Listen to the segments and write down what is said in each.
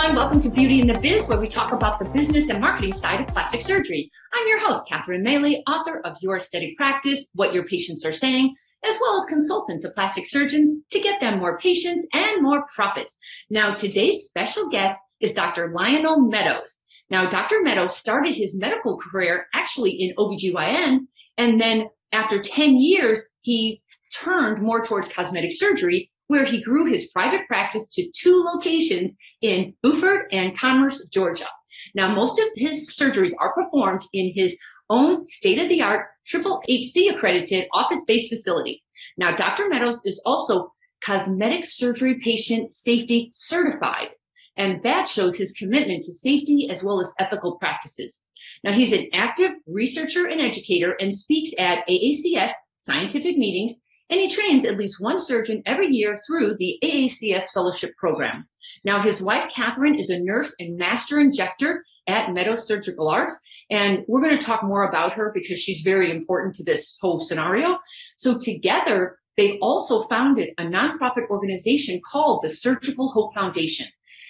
everyone. Welcome to Beauty in the Biz, where we talk about the business and marketing side of plastic surgery. I'm your host, Catherine Maley, author of Your Aesthetic Practice, What Your Patients Are Saying, as well as consultant to plastic surgeons to get them more patients and more profits. Now, today's special guest is Dr. Lionel Meadows. Now, Dr. Meadows started his medical career actually in OBGYN, and then after 10 years, he turned more towards cosmetic surgery, where he grew his private practice to 2 locations in Beaufort and Commerce, Georgia. Now, most of his surgeries are performed in his own state-of-the-art Triple HC accredited office-based facility. Now, Dr. Meadows is also cosmetic surgery patient safety certified, and that shows his commitment to safety as well as ethical practices. Now, he's an active researcher and educator and speaks at AACS scientific meetings, and he trains at least one surgeon every year through the AACS Fellowship Program. Now, his wife, Catherine, is a nurse and master injector at Meadows Surgical Arts, and we're going to talk more about her because she's very important to this whole scenario. So together, they also founded a nonprofit organization called the Surgical Hope Foundation,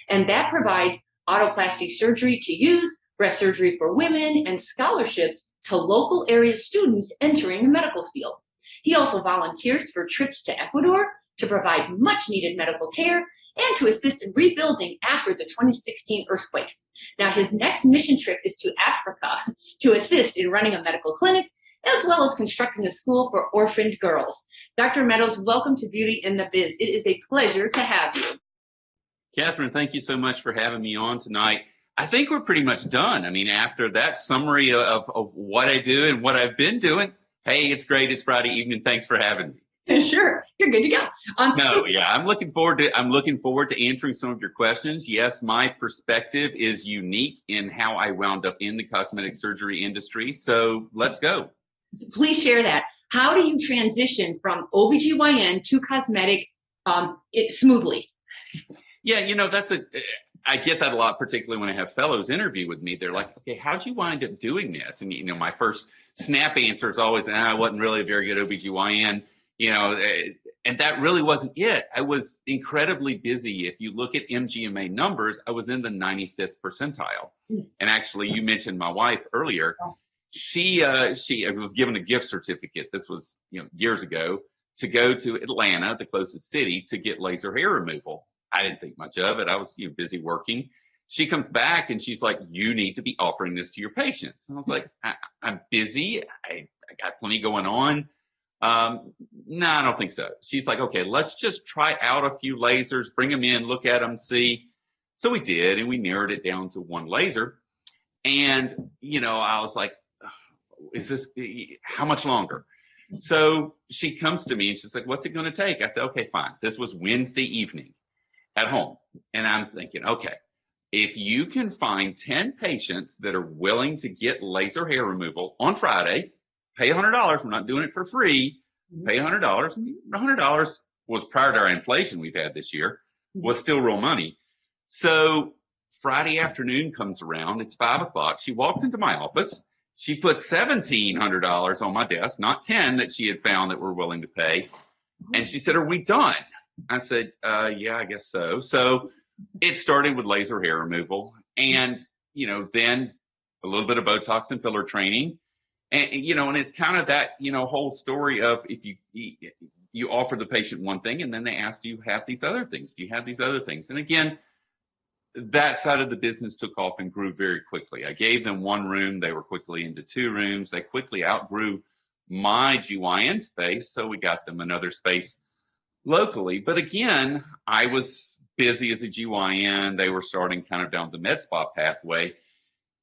and that provides autoplastic surgery to youth, breast surgery for women, and scholarships to local area students entering the medical field. He also volunteers for trips to Ecuador to provide much needed medical care and to assist in rebuilding after the 2016 earthquakes. Now, his next mission trip is to Africa to assist in running a medical clinic, as well as constructing a school for orphaned girls. Dr. Meadows, welcome to Beauty in the Biz. It is a pleasure to have you. Catherine, thank you so much for having me on tonight. I think we're pretty much done. I mean, after that summary of what I do and what I've been doing, hey, it's great. It's Friday evening. Thanks for having me. Sure, you're good to go. I'm looking forward to answering some of your questions. Yes, my perspective is unique in how I wound up in the cosmetic surgery industry. So let's go. Please share that. How do you transition from OBGYN to cosmetic smoothly? Yeah, I get that a lot, particularly when I have fellows interview with me. They're like, okay, how'd you wind up doing this? And, my first snap answer is always, I wasn't really a very good OBGYN, and that really wasn't it. I was incredibly busy. If you look at MGMA numbers, I was in the 95th percentile. And actually, you mentioned my wife earlier. She was given a gift certificate. This was, years ago, to go to Atlanta, the closest city, to get laser hair removal. I didn't think much of it. I was busy working. She comes back and she's like, you need to be offering this to your patients. And I was like, I'm busy. I got plenty going on. No, I don't think so. She's like, okay, let's just try out a few lasers, bring them in, look at them, see. So we did, and we narrowed it down to one laser. And, I was like, how much longer? So she comes to me and she's like, what's it going to take? I said, okay, fine. This was Wednesday evening at home. And I'm thinking, okay, if you can find 10 patients that are willing to get laser hair removal on Friday, pay $100. We're not doing it for free. Pay $100. $100 was prior to our inflation we've had this year, was still real money. So Friday afternoon comes around. It's 5 o'clock. She walks into my office. She put $1,700 on my desk, not 10 that she had found that were willing to pay. And she said, are we done? I said, yeah, I guess so. So it started with laser hair removal and, then a little bit of Botox and filler training. And, and it's kind of that, whole story of if you offer the patient one thing and then they ask, do you have these other things? Do you have these other things? And again, that side of the business took off and grew very quickly. I gave them 1 room. They were quickly into 2 rooms. They quickly outgrew my GYN space. So we got them another space locally. But again, I was busy as a GYN. They were starting kind of down the med spa pathway.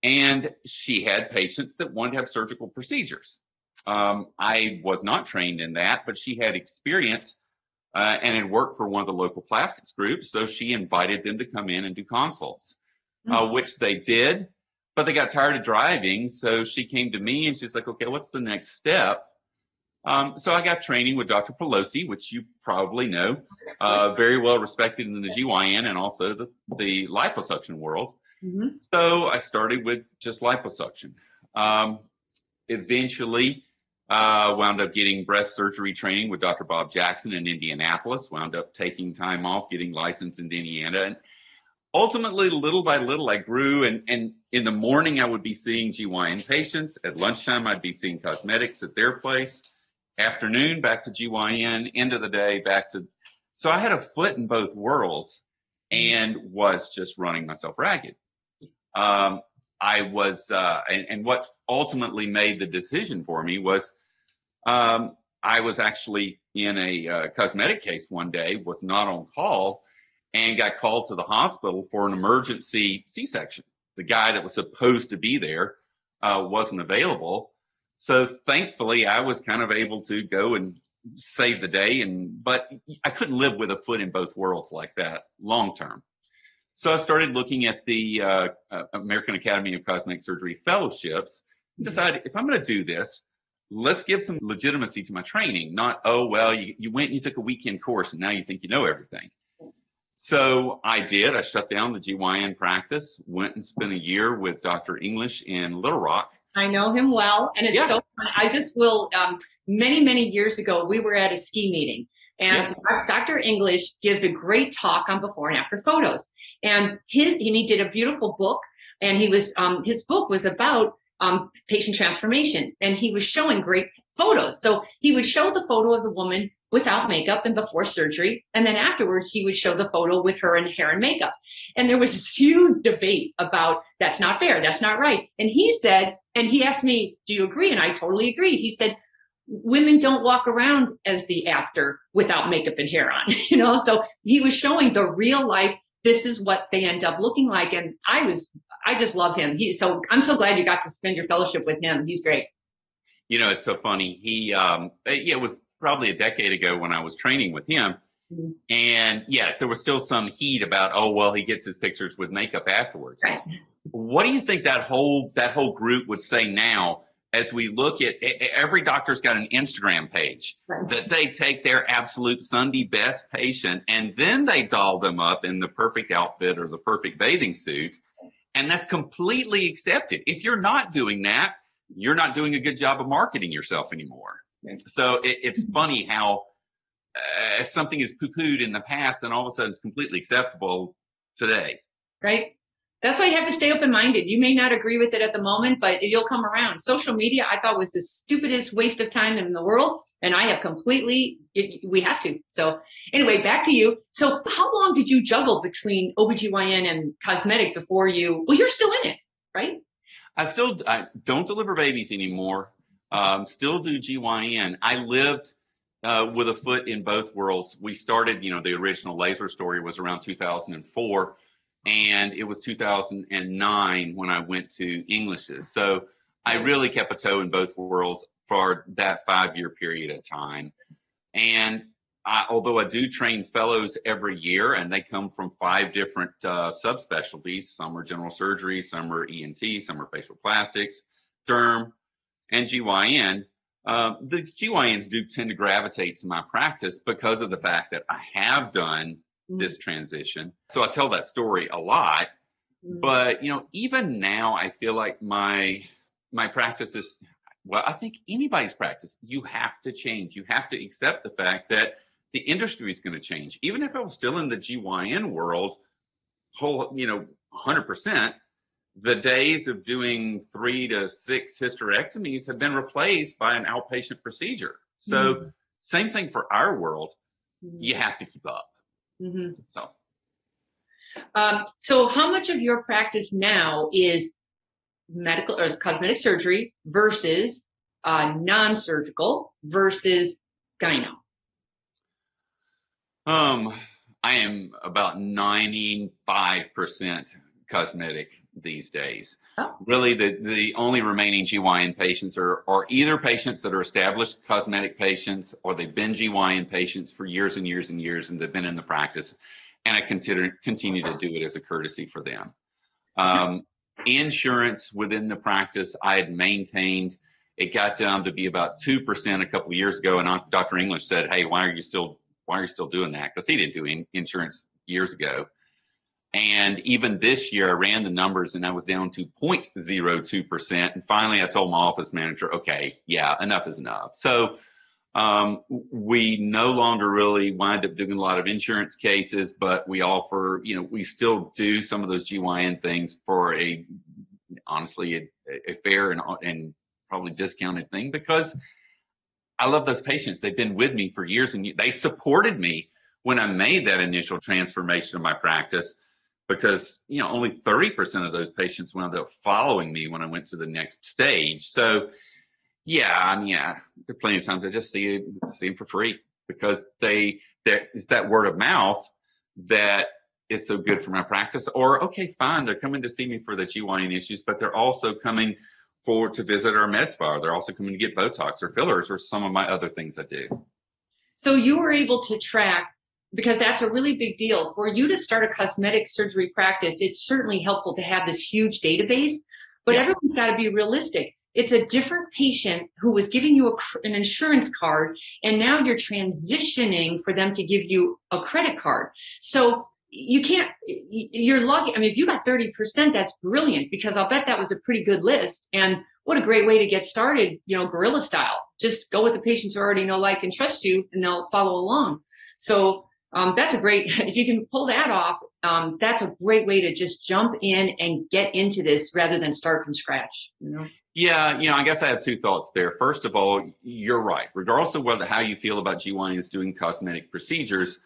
And she had patients that wanted to have surgical procedures. I was not trained in that, but she had experience and had worked for one of the local plastics groups. So she invited them to come in and do consults, which they did, but they got tired of driving. So she came to me and she's like, okay, what's the next step? So I got training with Dr. Pelosi, which you probably know, very well respected in the GYN and also the liposuction world. So I started with just liposuction. Eventually wound up getting breast surgery training with Dr. Bob Jackson in Indianapolis, wound up taking time off, getting licensed in Indiana. And ultimately, little by little, I grew. And in the morning, I would be seeing GYN patients. At lunchtime, I'd be seeing cosmetics at their place. Afternoon, back to GYN. End of the day, back to. So I had a foot in both worlds and was just running myself ragged. I was, and what ultimately made the decision for me was I was actually in a cosmetic case one day, was not on call, and got called to the hospital for an emergency C-section. The guy that was supposed to be there wasn't available. So thankfully, I was kind of able to go and save the day. But I couldn't live with a foot in both worlds like that long term. So I started looking at the American Academy of Cosmetic Surgery fellowships and decided if I'm going to do this, let's give some legitimacy to my training, not, oh, well, you went and you took a weekend course and now you think you know everything. So I did. I shut down the GYN practice, went and spent a year with Dr. English in Little Rock. I know him well. And it's so fun. I just will, many years ago, we were at a ski meeting. And Dr. English gives a great talk on before and after photos. And he did a beautiful book. And his book was about patient transformation. And he was showing great photos. So he would show the photo of the woman without makeup and before surgery. And then afterwards, he would show the photo with her in hair and makeup. And there was this huge debate about that's not fair, that's not right. And he said, and he asked me, do you agree? And I totally agree. He said, women don't walk around as the after without makeup and hair on, So he was showing the real life. This is what they end up looking like. And I just love him. So I'm so glad you got to spend your fellowship with him. He's great. It's so funny. It was probably a decade ago when I was training with him. Mm-hmm. And yes, there was still some heat about, oh, well, he gets his pictures with makeup afterwards. Right. What do you think that whole group would say now as we look at every doctor's got an Instagram page that they take their absolute Sunday best patient and then they doll them up in the perfect outfit or the perfect bathing suit. And that's completely accepted. If you're not doing that, you're not doing a good job of marketing yourself anymore. So it's funny how if something is poo-pooed in the past, then all of a sudden it's completely acceptable today. Right. That's why you have to stay open-minded. You may not agree with it at the moment, but you'll come around. Social media, I thought was the stupidest waste of time in the world. And I have we have to. So anyway, back to you. So how long did you juggle between OBGYN and cosmetic before you're still in it, right? I don't deliver babies anymore. Still do GYN. I lived with a foot in both worlds. We started, the original laser story was around 2004, and it was 2009 when I went to English's. So I really kept a toe in both worlds for that 5-year period of time. And although I do train fellows every year, and they come from 5 different subspecialties, some are general surgery, some are ENT, some are facial plastics, derm, and GYN, the GYNs do tend to gravitate to my practice because of the fact that I have done this transition. So I tell that story a lot, but even now I feel like my practice is, well, I think anybody's practice, you have to change. You have to accept the fact that the industry is going to change. Even if I was still in the GYN world, 100%, the days of doing 3 to 6 hysterectomies have been replaced by an outpatient procedure. So same thing for our world. You have to keep up. So how much of your practice now is medical or cosmetic surgery versus non-surgical versus gyno? I am about 95% cosmetic these days. Oh. Really, the only remaining GYN patients are either patients that are established cosmetic patients, or they've been GYN patients for years and years and years, and they've been in the practice, and I continue to do it as a courtesy for them. Insurance within the practice, I had maintained. It got down to be about 2% a couple of years ago, and Dr. English said, "Hey, why are you still doing that?" Because he didn't do insurance years ago. And even this year, I ran the numbers and I was down to 0.02%. And finally, I told my office manager, okay, yeah, enough is enough. So We no longer really wind up doing a lot of insurance cases, but we offer, we still do some of those GYN things for honestly, a fair and probably discounted thing, because I love those patients. They've been with me for years, and they supported me when I made that initial transformation of my practice, because, only 30% of those patients wound up following me when I went to the next stage. So yeah, there are plenty of times I just see them for free, because it's that word of mouth that is so good for my practice. Or, okay, fine, they're coming to see me for the GYN issues, but they're also coming to visit our med spa. They're also coming to get Botox or fillers or some of my other things I do. So you were able to track, because that's a really big deal. For you to start a cosmetic surgery practice, it's certainly helpful to have this huge database, but everyone's got to be realistic. It's a different patient who was giving you an insurance card, and now you're transitioning for them to give you a credit card. So you're lucky. If you got 30%, that's brilliant, because I'll bet that was a pretty good list. And what a great way to get started, guerrilla style. Just go with the patients who already know, like, and trust you, and they'll follow along. So that's if you can pull that off, that's a great way to just jump in and get into this rather than start from scratch. Yeah, I guess I have two thoughts there. First of all, you're right. Regardless of how you feel about GYNs doing cosmetic procedures,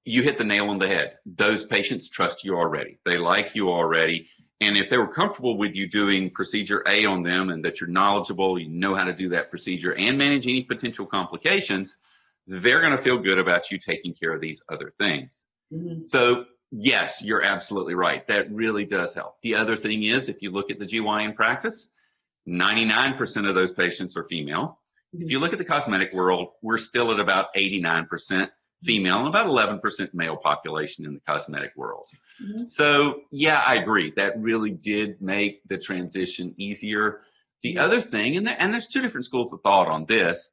you hit the nail on the head. Those patients trust you already. They like you already. And if they were comfortable with you doing procedure A on them, and that you're knowledgeable, you know how to do that procedure and manage any potential complications, they're going to feel good about you taking care of these other things. Mm-hmm. So yes, you're absolutely right. That really does help. The other thing is, if you look at the GYN practice, 99% of those patients are female. Mm-hmm. If you look at the cosmetic world, we're still at about 89% female and about 11% male population in the cosmetic world. Mm-hmm. So yeah, I agree. That really did make the transition easier. The other thing, and there's two different schools of thought on this.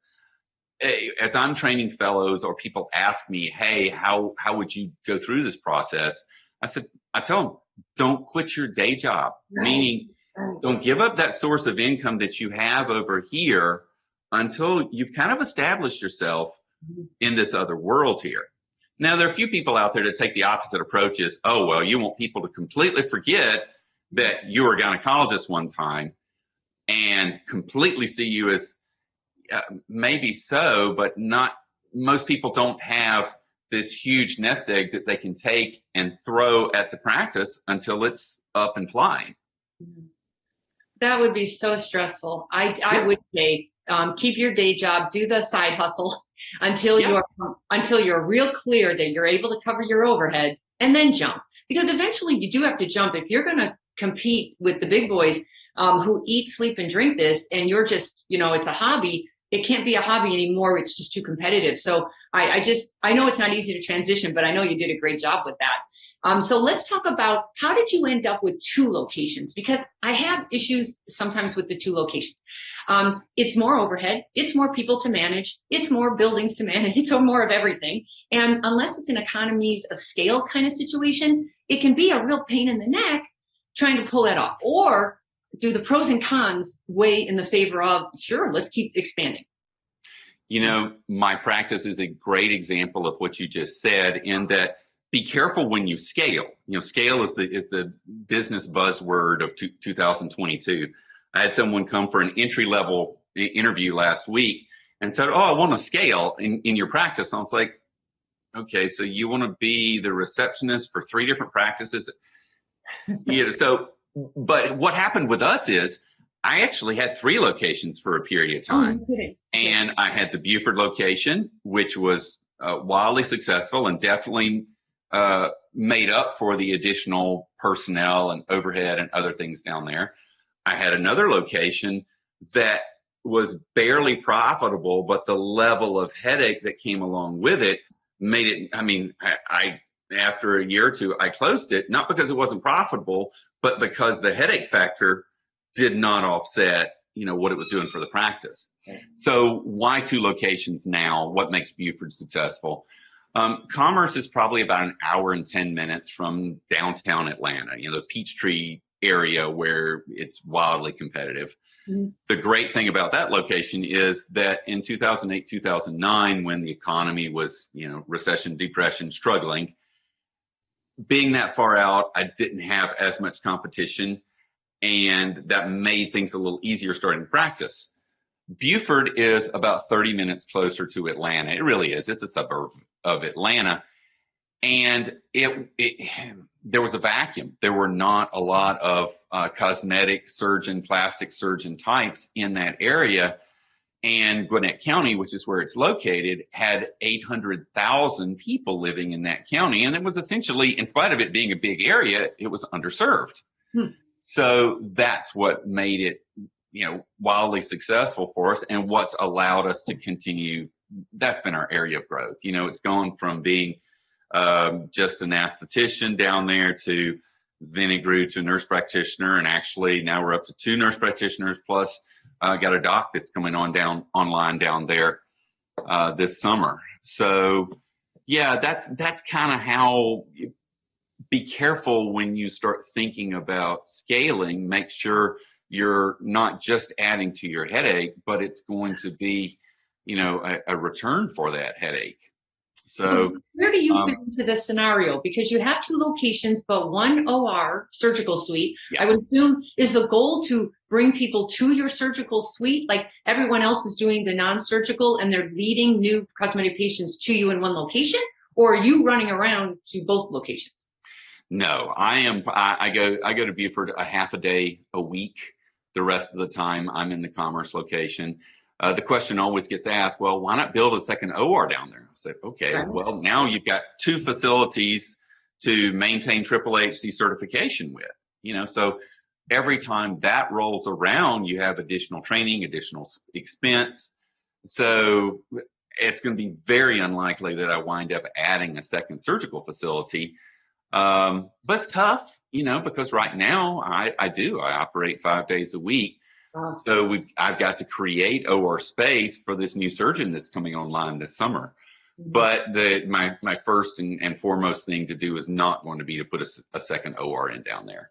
As I'm training fellows, or people ask me, hey, how would you go through this process? I tell them, don't quit your day job, meaning don't give up that source of income that you have over here until you've kind of established yourself in this other world here. Now, there are a few people out there that take the opposite approach, is, oh, well, you want people to completely forget that you were a gynecologist one time and completely see you as maybe so, but not. Most people don't have this huge nest egg that they can take and throw at the practice until it's up and flying. That would be so stressful. I would say keep your day job, do the side hustle until you're real clear that you're able to cover your overhead, and then jump. Because eventually you do have to jump if you're going to compete with the big boys who eat, sleep, and drink this, and you're just, it's a hobby. It can't be a hobby anymore. It's just too competitive. So I know it's not easy to transition, but I know you did a great job with that. So let's talk about, how did you end up with 2 locations? Because I have issues sometimes with the 2 locations. It's more overhead. It's more people to manage. It's more buildings to manage. It's more of everything. And unless it's an economies of scale kind of situation, it can be a real pain in the neck trying to pull that off. Or do the pros and cons weigh in the favor of, sure, let's keep expanding? My practice is a great example of what you just said, in that be careful when you scale. Scale is the business buzzword of 2022. I had someone come for an entry-level interview last week and said, oh, I want to scale in your practice. I was like, okay, so you want to be the receptionist for 3 different practices? But what happened with us is, I actually had 3 locations for a period of time. And I had the Buford location, which was wildly successful and definitely made up for the additional personnel and overhead and other things down there. I had another location that was barely profitable, but the level of headache that came along with it made it, I after a year or 2, I closed it, not because it wasn't profitable, but because the headache factor did not offset, what it was doing for the practice. So why 2 locations now? What makes Buford successful? Commerce is probably about an hour and 10 minutes from downtown Atlanta, the Peachtree area, where it's wildly competitive. Mhm. The great thing about that location is that in 2008, 2009, when the economy was, recession, depression, struggling, being that far out, I didn't have as much competition, and that made things a little easier starting to practice. Buford is about 30 minutes closer to Atlanta. It really is. It's a suburb of Atlanta. And there was a vacuum. There were not a lot of cosmetic surgeon, plastic surgeon types in that area. And Gwinnett County, which is where it's located, had 800,000 people living in that county. And it was essentially, in spite of it being a big area, it was underserved. So that's what made it, wildly successful for us, and what's allowed us to continue. That's been our area of growth. It's gone from being just an aesthetician down there to then it grew to a nurse practitioner, and actually now we're up to 2 nurse practitioners plus got a doc that's coming online down there this summer. So yeah, that's kind of how. Be careful when you start thinking about scaling. Make sure you're not just adding to your headache, but it's going to be, a return for that headache. So where do you fit into this scenario? Because you have 2 locations, but 1 OR surgical suite. Yeah. I would assume, is the goal to bring people to your surgical suite? Like everyone else is doing the non-surgical and they're leading new cosmetic patients to you in 1 location, or are you running around to both locations? No, I go to Buford a half a day a week. The rest of the time I'm in the Commerce location. The question always gets asked, well, why not build a second OR down there? I say, okay, well, now you've got 2 facilities to maintain HHHC certification with, so every time that rolls around, you have additional training, additional expense. So it's going to be very unlikely that I wind up adding a second surgical facility. But it's tough, because right now I operate 5 days a week. Wow. So I've got to create OR space for this new surgeon that's coming online this summer. Mm-hmm. But my first and foremost thing to do is not going to be to put a second OR in down there.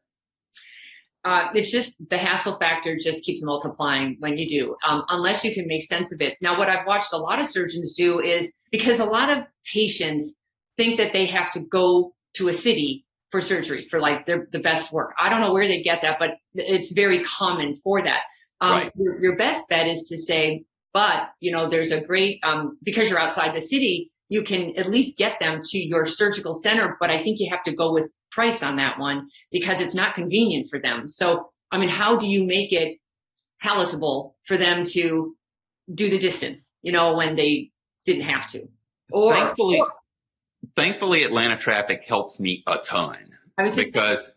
It's just the hassle factor just keeps multiplying when you do, unless you can make sense of it. Now, what I've watched a lot of surgeons do is, because a lot of patients think that they have to go to a city for surgery for like the best work. I don't know where they get that, but it's very common for that. Right. Your best bet is to say, but there's a great, because you're outside the city, you can at least get them to your surgical center. But I think you have to go with price on that one because it's not convenient for them. So, how do you make it palatable for them to do the distance, when they didn't have to? Thankfully, Atlanta traffic helps me a ton because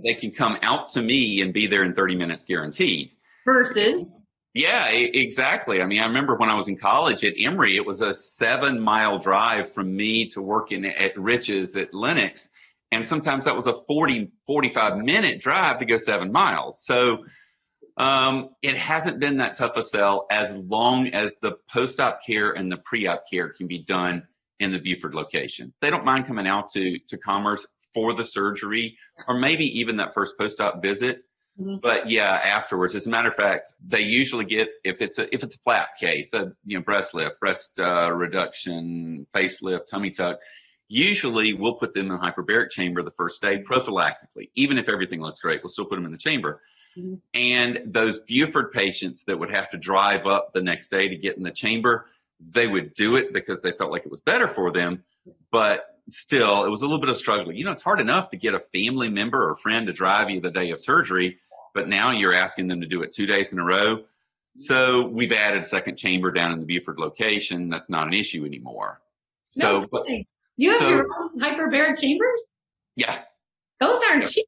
they can come out to me and be there in 30 minutes guaranteed. Versus. Yeah, exactly. I remember when I was in college at Emory, it was a 7-mile drive from me to work at Rich's at Lenox. And sometimes that was a 45-minute drive to go 7 miles. So it hasn't been that tough a sell as long as the post-op care and the pre-op care can be done in the Buford location. They don't mind coming out to Commerce for the surgery or maybe even that first post-op visit. Mm-hmm. But yeah, afterwards, as a matter of fact, they usually get, if it's a flat case, breast lift, breast reduction, facelift, tummy tuck, usually we'll put them in the hyperbaric chamber the first day prophylactically. Even if everything looks great, we'll still put them in the chamber. Mm-hmm. And those Buford patients that would have to drive up the next day to get in the chamber, they would do it because they felt like it was better for them. But still, it was a little bit of struggle. It's hard enough to get a family member or friend to drive you the day of surgery, but now you're asking them to do it 2 days in a row. So we've added a second chamber down in the Buford location. That's not an issue anymore. No, you have your own hyperbaric chambers? Yeah. Those aren't cheap.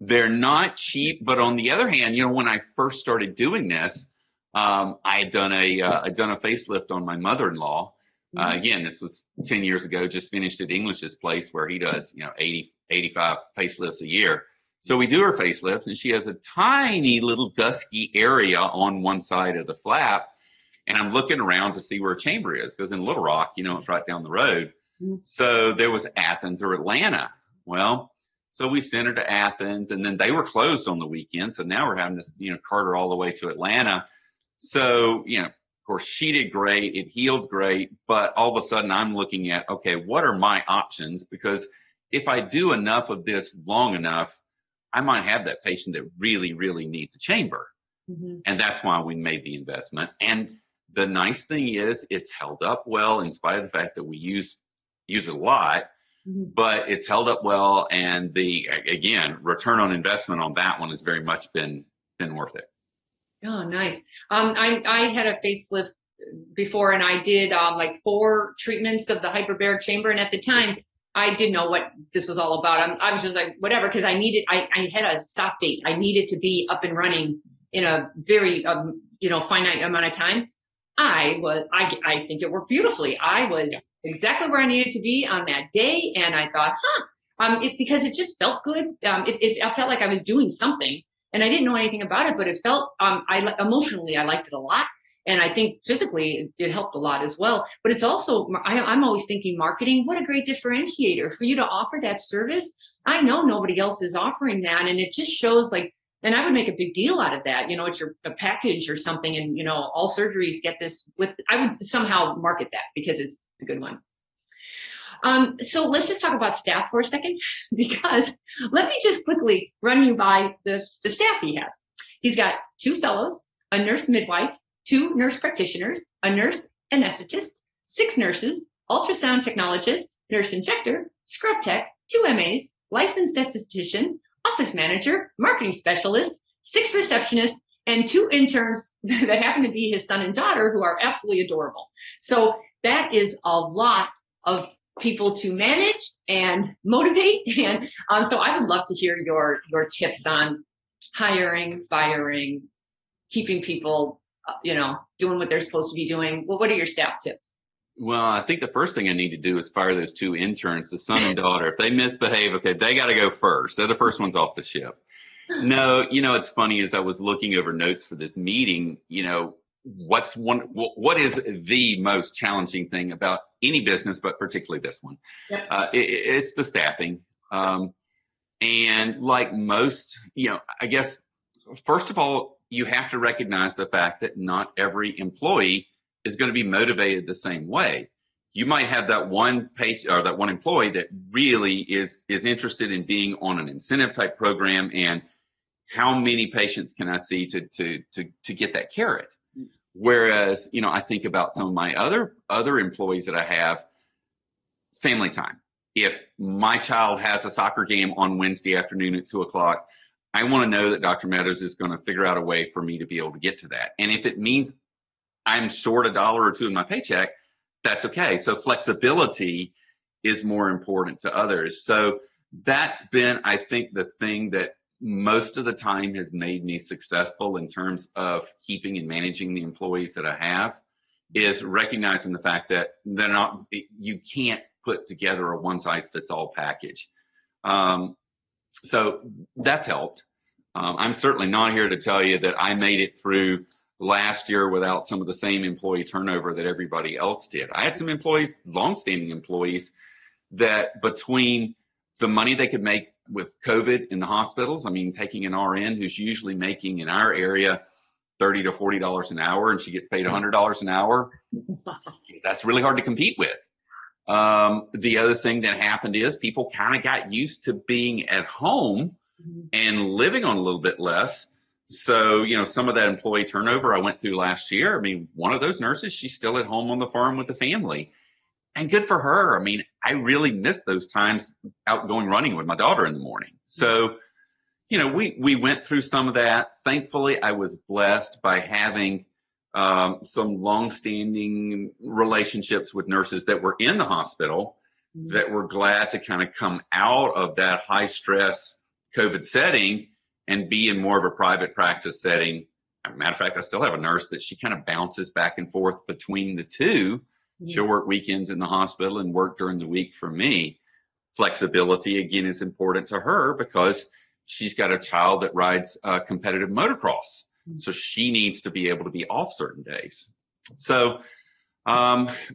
They're not cheap, but on the other hand, when I first started doing this, I had done a facelift on my mother-in-law. Again, this was 10 years ago, just finished at English's place where he does, 80, 85 facelifts a year. So we do her facelift and she has a tiny little dusky area on one side of the flap. And I'm looking around to see where a chamber is because in Little Rock, it's right down the road. So there was Athens or Atlanta. Well, So we sent her to Athens, and then they were closed on the weekend. So now we're having to, cart her all the way to Atlanta. So, of course, she did great. It healed great. But all of a sudden I'm looking at, okay, what are my options? Because if I do enough of this long enough, I might have that patient that really, really needs a chamber. Mm-hmm. And that's why we made the investment. And the nice thing is it's held up well in spite of the fact that we use it a lot, mm-hmm. but it's held up well. And again, return on investment on that one has very much been worth it. Oh, nice. I had a facelift before, and I did like 4 treatments of the hyperbaric chamber. And at the time, I didn't know what this was all about. I was just like, whatever, because I had a stop date. I needed to be up and running in a very, finite amount of time. I think it worked beautifully. I was exactly where I needed to be on that day. And I thought, because it just felt good. I felt like I was doing something, and I didn't know anything about it, but it felt, emotionally, I liked it a lot. And I think physically it helped a lot as well. But it's also, I'm always thinking marketing, what a great differentiator for you to offer that service. I know nobody else is offering that. And it just shows and I would make a big deal out of that. It's a package or something. And, all surgeries get this I would somehow market that because it's a good one. So let's just talk about staff for a second, because let me just quickly run you by the staff he has. He's got 2 fellows, a nurse midwife, 2 nurse practitioners, a nurse anesthetist, 6 nurses, ultrasound technologist, nurse injector, scrub tech, 2 MAs, licensed esthetician, office manager, marketing specialist, 6 receptionists, and 2 interns that happen to be his son and daughter, who are absolutely adorable. So that is a lot of people to manage and motivate. And so I would love to hear your tips on hiring, firing, keeping people doing what they're supposed to be doing. Well, what are your staff tips? Well, I think the first thing I need to do is fire those 2 interns, the son and daughter. If they misbehave, okay, they got to go first. They're the first ones off the ship. No, it's funny, as I was looking over notes for this meeting, what is the most challenging thing about any business, but particularly this one? Yep. It's the staffing. And like most, I guess, first of all, you have to recognize the fact that not every employee is going to be motivated the same way. You might have that one patient or that one employee that really is interested in being on an incentive type program, and how many patients can I see to get that carrot? Whereas, I think about some of my other employees that I have, family time. If my child has a soccer game on Wednesday afternoon at 2:00, I want to know that Dr. Meadows is going to figure out a way for me to be able to get to that. And if it means I'm short $1 or $2 in my paycheck, that's okay. So flexibility is more important to others. So that's been, I think, the thing that most of the time has made me successful in terms of keeping and managing the employees that I have, is recognizing the fact that you can't put together a one-size-fits-all package. So that's helped. I'm certainly not here to tell you that I made it through last year without some of the same employee turnover that everybody else did. I had some employees, longstanding employees, that between the money they could make with COVID in the hospitals, taking an RN who's usually making in our area $30 to $40 an hour, and she gets paid $100 an hour, that's really hard to compete with. The other thing that happened is people kind of got used to being at home and living on a little bit less. So, some of that employee turnover I went through last year, one of those nurses, she's still at home on the farm with the family. And good for her. I really miss those times out going running with my daughter in the morning. So, we went through some of that. Thankfully, I was blessed by having some longstanding relationships with nurses that were in the hospital that were glad to kind of come out of that high stress COVID setting and be in more of a private practice setting. As a matter of fact, I still have a nurse that she kind of bounces back and forth between the two. She'll work weekends in the hospital and work during the week for me. Flexibility, again, is important to her because she's got a child that rides competitive motocross. So she needs to be able to be off certain days. So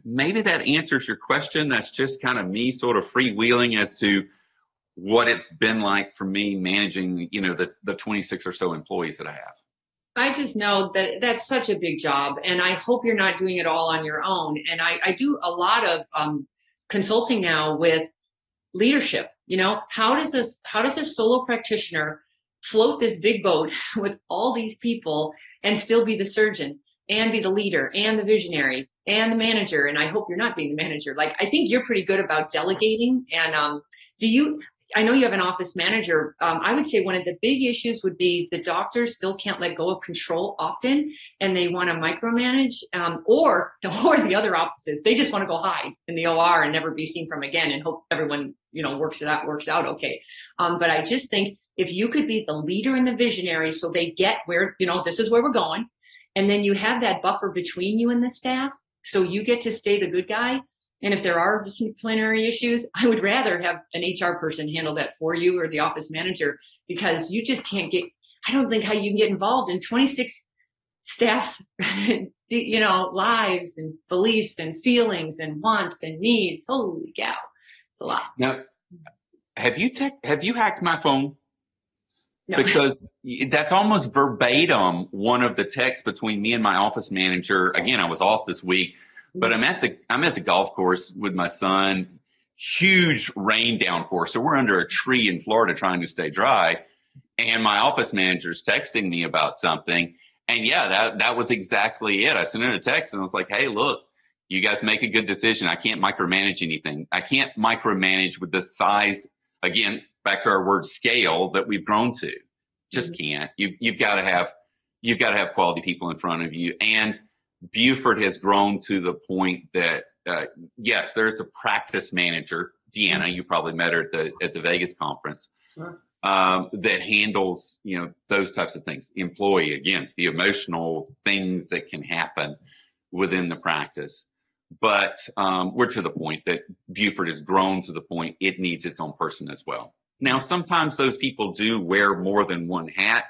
maybe that answers your question. That's just kind of me sort of freewheeling as to what it's been like for me managing, the 26 or so employees that I have. I just know that that's such a big job, and I hope you're not doing it all on your own. And I do a lot of consulting now with leadership. How does a solo practitioner float this big boat with all these people and still be the surgeon and be the leader and the visionary and the manager? And I hope you're not being the manager. Like, I think you're pretty good about delegating. And I know you have an office manager. I would say one of the big issues would be the doctors still can't let go of control often, and they want to micromanage, or the other opposite. They just want to go hide in the OR and never be seen from again, and hope everyone works out okay. But I just think if you could be the leader and the visionary, so they get where this is where we're going, and then you have that buffer between you and the staff, so you get to stay the good guy. And if there are disciplinary issues, I would rather have an HR person handle that for you, or the office manager, because you just can't I don't think how you can get involved in 26 staff's, lives and beliefs and feelings and wants and needs. Holy cow. It's a lot. Now, have you hacked my phone? No. Because that's almost verbatim one of the texts between me and my office manager. Again, I was off this week. But I'm at the golf course with my son, huge rain downpour. So we're under a tree in Florida trying to stay dry. And my office manager's texting me about something. And yeah, that was exactly it. I sent her a text and I was like, hey, look, you guys make a good decision. I can't micromanage anything. I can't micromanage with the size, again, back to our word scale that we've grown to. Just can't. You've got to have quality people in front of you. And Buford has grown to the point that, yes, there's a practice manager, Deanna, you probably met her at the Vegas conference, that handles, those types of things. Employee, again, the emotional things that can happen within the practice. But we're to the point that Buford has grown to the point it needs its own person as well. Now, sometimes those people do wear more than one hat.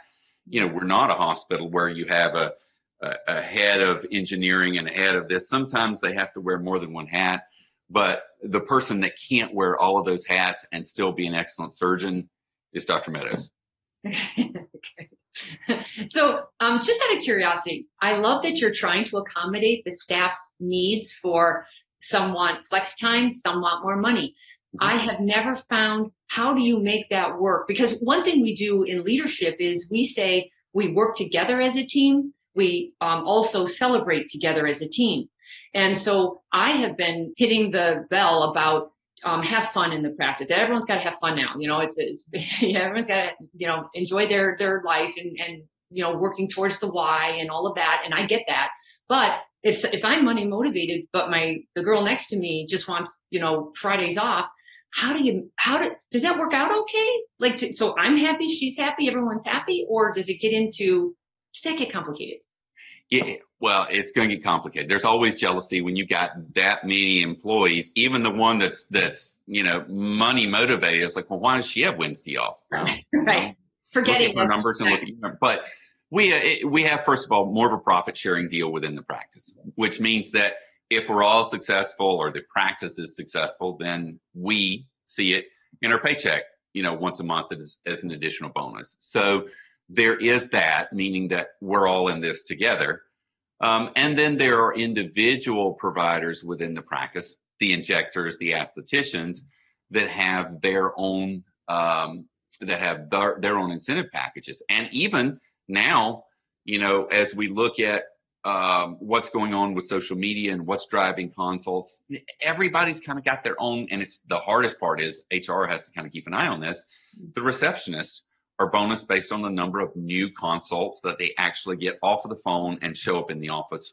We're not a hospital where you have a head of engineering and a head of this. Sometimes they have to wear more than one hat, but the person that can't wear all of those hats and still be an excellent surgeon is Dr. Meadows. Okay. So just out of curiosity, I love that you're trying to accommodate the staff's needs. For some want flex time, some want more money. I have never found, how do you make that work? Because one thing we do in leadership is we say we work together as a team. We also celebrate together as a team. And so I have been hitting the bell about have fun in the practice. Everyone's got to have fun now. Everyone's got to, enjoy their life and working towards the why and all of that. And I get that. But if I'm money motivated, but the girl next to me just wants, Fridays off, does that work out okay? So I'm happy, she's happy, everyone's happy, or does that get complicated? Yeah, well, it's going to get complicated. There's always jealousy when you've got that many employees. Even the one that's money motivated. It's like, well, why does she have Wednesday off? Right. Forgetting look at her numbers and look at your, but we have, first of all, more of a profit sharing deal within the practice, which means that if we're all successful or the practice is successful, then we see it in our paycheck, once a month as an additional bonus. So there is that, meaning that we're all in this together. And then there are individual providers within the practice, the injectors, the aestheticians, that have their own their own incentive packages. And even now, as we look at what's going on with social media and what's driving consults, everybody's kind of got their own. And it's the hardest part is HR has to kind of keep an eye on this. The receptionists are bonus based on the number of new consults that they actually get off of the phone and show up in the office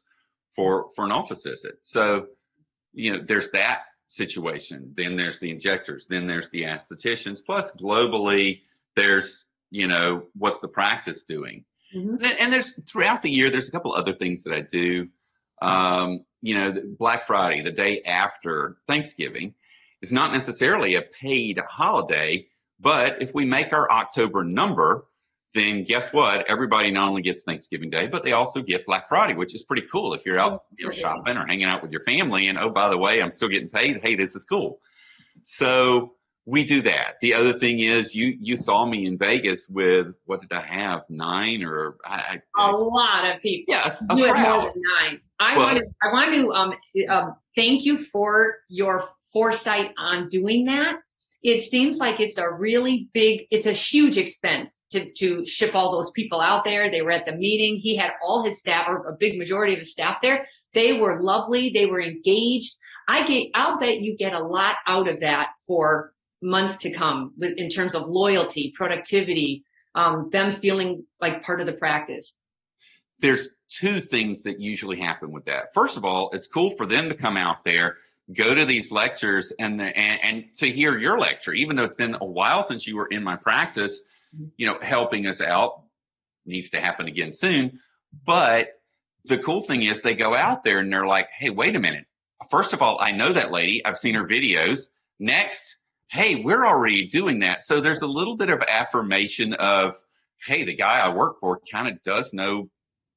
for an office visit. So, there's that situation. Then there's the injectors. Then there's the aestheticians. Plus, globally, there's, what's the practice doing? Mm-hmm. And there's, throughout the year, there's a couple other things that I do. Black Friday, the day after Thanksgiving, is not necessarily a paid holiday. But if we make our October number, then guess what? Everybody not only gets Thanksgiving Day, but they also get Black Friday, which is pretty cool. If you're out shopping or hanging out with your family and, oh, by the way, I'm still getting paid. Hey, this is cool. So we do that. The other thing is you saw me in Vegas with, what did I have? 9 or A lot of people. Yeah, a You had more crowd. than 9. I want to thank you for your foresight on doing that. It seems like it's a huge expense to ship all those people out there. They were at the meeting. He had all his staff, or a big majority of his staff there. They were lovely. They were engaged. I'll bet you get a lot out of that for months to come in terms of loyalty, productivity, them feeling like part of the practice. There's 2 things that usually happen with that. First of all, it's cool for them to come out there, go to these lectures and to hear your lecture, even though it's been a while since you were in my practice, helping us out. Needs to happen again soon. But the cool thing is they go out there and they're like, hey, wait a minute. First of all, I know that lady. I've seen her videos. Next, hey, we're already doing that. So there's a little bit of affirmation of, hey, the guy I work for kind of does know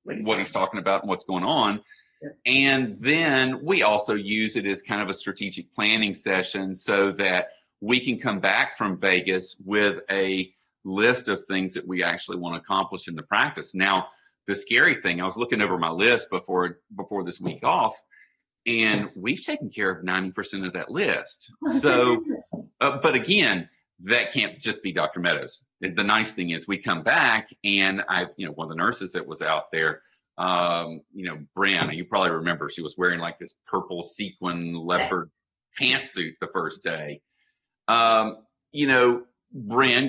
what he's talking about and what's going on. Yeah. And then we also use it as kind of a strategic planning session so that we can come back from Vegas with a list of things that we actually want to accomplish in the practice. Now, the scary thing, I was looking over my list before this week off, and we've taken care of 90% of that list. So, but again, that can't just be Dr. Meadows. The nice thing is we come back and one of the nurses that was out there, Brianna, you probably remember, she was wearing like this purple sequin leopard pantsuit the first day. Bren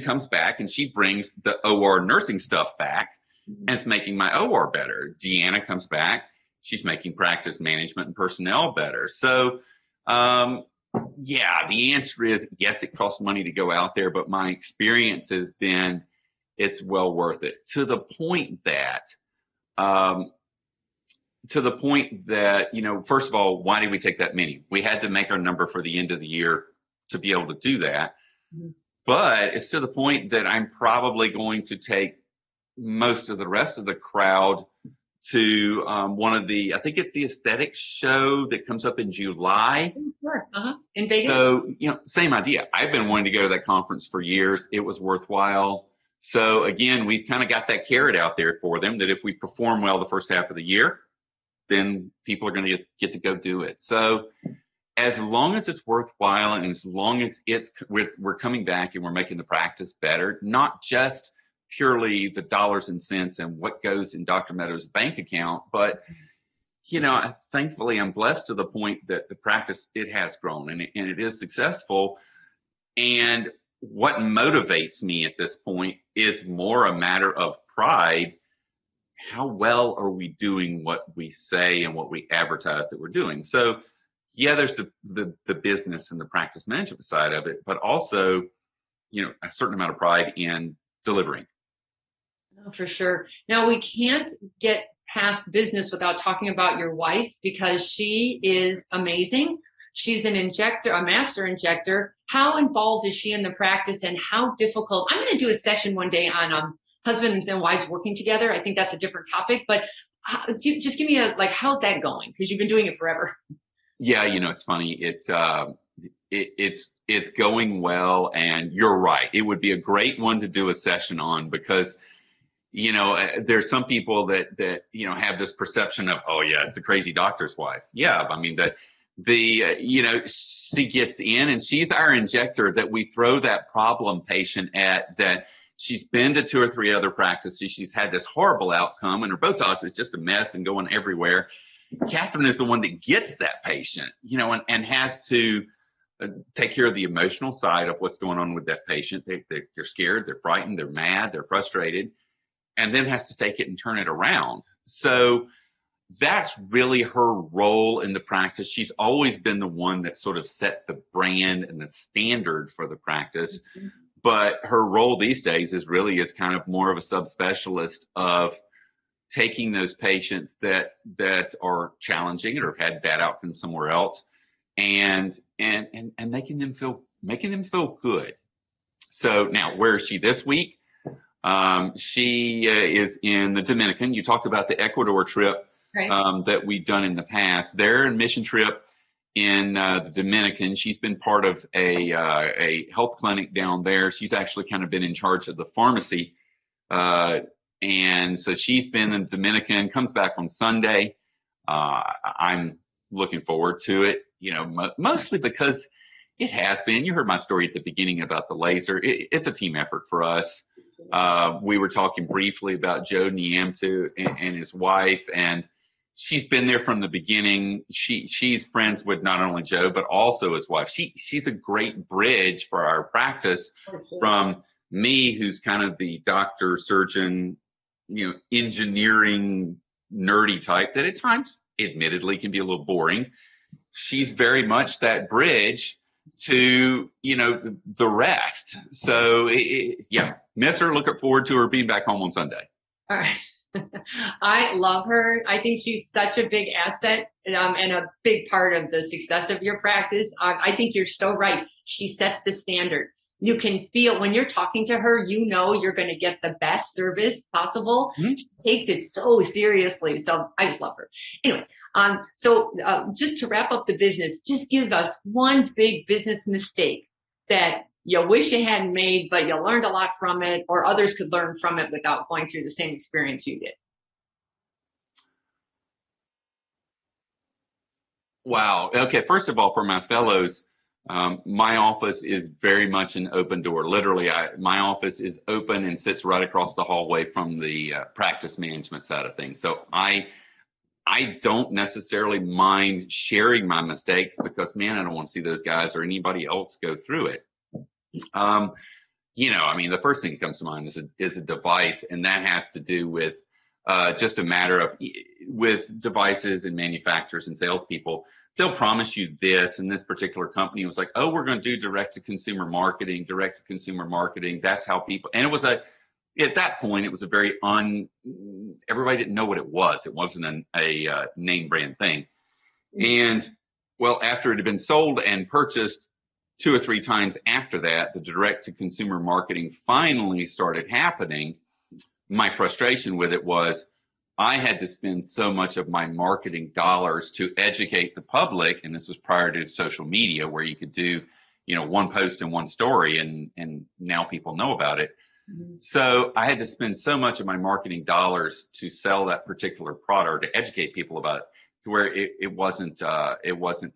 comes back and she brings the OR nursing stuff back, and it's making my OR better. Deanna comes back. She's making practice management and personnel better. So, the answer is yes, it costs money to go out there, but my experience has been it's well worth it to the point that, first of all, why did we take that many? We had to make our number for the end of the year to be able to do that. Mm-hmm. But it's to the point that I'm probably going to take most of the rest of the crowd to I think it's the aesthetics show that comes up in July. Sure. In Vegas. So, same idea. I've been wanting to go to that conference for years. It was worthwhile. So again, we've kind of got that carrot out there for them that if we perform well the first half of the year, then people are going to get to go do it. So as long as it's worthwhile and as long as we're coming back and we're making the practice better, not just purely the dollars and cents and what goes in Dr. Meadows' bank account, but thankfully I'm blessed to the point that the practice, it has grown and it is successful. And what motivates me at this point is more a matter of pride. How well are we doing what we say and what we advertise that we're doing? So yeah, there's the business and the practice management side of it, but also, a certain amount of pride in delivering. Oh, for sure. Now, we can't get past business without talking about your wife, because she is amazing. She's an injector, a master injector. How involved is she in the practice, and how difficult? I'm going to do a session one day on husbands and wives working together. I think that's a different topic, but just give me how's that going? Because you've been doing it forever. Yeah, it's funny. It's going well, and you're right. It would be a great one to do a session on because, there's some people that have this perception of, oh yeah, it's the crazy doctor's wife. Yeah, I mean she gets in and she's our injector that we throw that problem patient at, that she's been to 2 or 3 other practices. She's had this horrible outcome and her Botox is just a mess and going everywhere. Catherine is the one that gets that patient, and has to take care of the emotional side of what's going on with that patient. They're scared, they're frightened, they're mad, they're frustrated, and then has to take it and turn it around. So that's really her role in the practice. She's always been the one that sort of set the brand and the standard for the practice. Mm-hmm. But her role these days is kind of more of a subspecialist of taking those patients that are challenging or have had bad outcomes somewhere else and making them feel good. So now, where is she this week? She is in the Dominican. You talked about the Ecuador trip. Right. That we've done in the past. Their mission trip in the Dominican. She's been part of a health clinic down there. She's actually kind of been in charge of the pharmacy. And so she's been in Dominican, comes back on Sunday. I'm looking forward to it, mostly because it has been. You heard my story at the beginning about the laser. It's a team effort for us. We were talking briefly about Joe Niamtu and his wife, and she's been there from the beginning. She's friends with not only Joe, but also his wife. She's a great bridge for our practice from me, who's kind of the doctor, surgeon, engineering, nerdy type that at times, admittedly, can be a little boring. She's very much that bridge to, the rest. So, miss her. Looking forward to her being back home on Sunday. All right. I love her. I think she's such a big asset and a big part of the success of your practice. I think you're so right. She sets the standard. You can feel when you're talking to her, you're going to get the best service possible. Mm-hmm. She takes it so seriously. So I just love her. Anyway, so just to wrap up the business, just give us one big business mistake that you wish you hadn't made, but you learned a lot from it, or others could learn from it without going through the same experience you did. Wow. Okay. First of all, for my fellows, my office is very much an open door. Literally, my office is open and sits right across the hallway from the practice management side of things. So I don't necessarily mind sharing my mistakes because, man, I don't want to see those guys or anybody else go through it. The first thing that comes to mind is a device, and that has to do with just a matter of with devices and manufacturers and salespeople. They'll promise you this, and this particular company was like, oh, we're going to do direct-to-consumer marketing. That's how people, and it was at that point, it was a very everybody didn't know what it was. It wasn't a name brand thing. And well, after it had been sold and purchased 2 or 3 times after that, the direct-to-consumer marketing finally started happening. My frustration with it was, I had to spend so much of my marketing dollars to educate the public, and this was prior to social media where you could do, one post and one story, and now people know about it. Mm-hmm. So I had to spend so much of my marketing dollars to sell that particular product, to educate people about it, to where it wasn't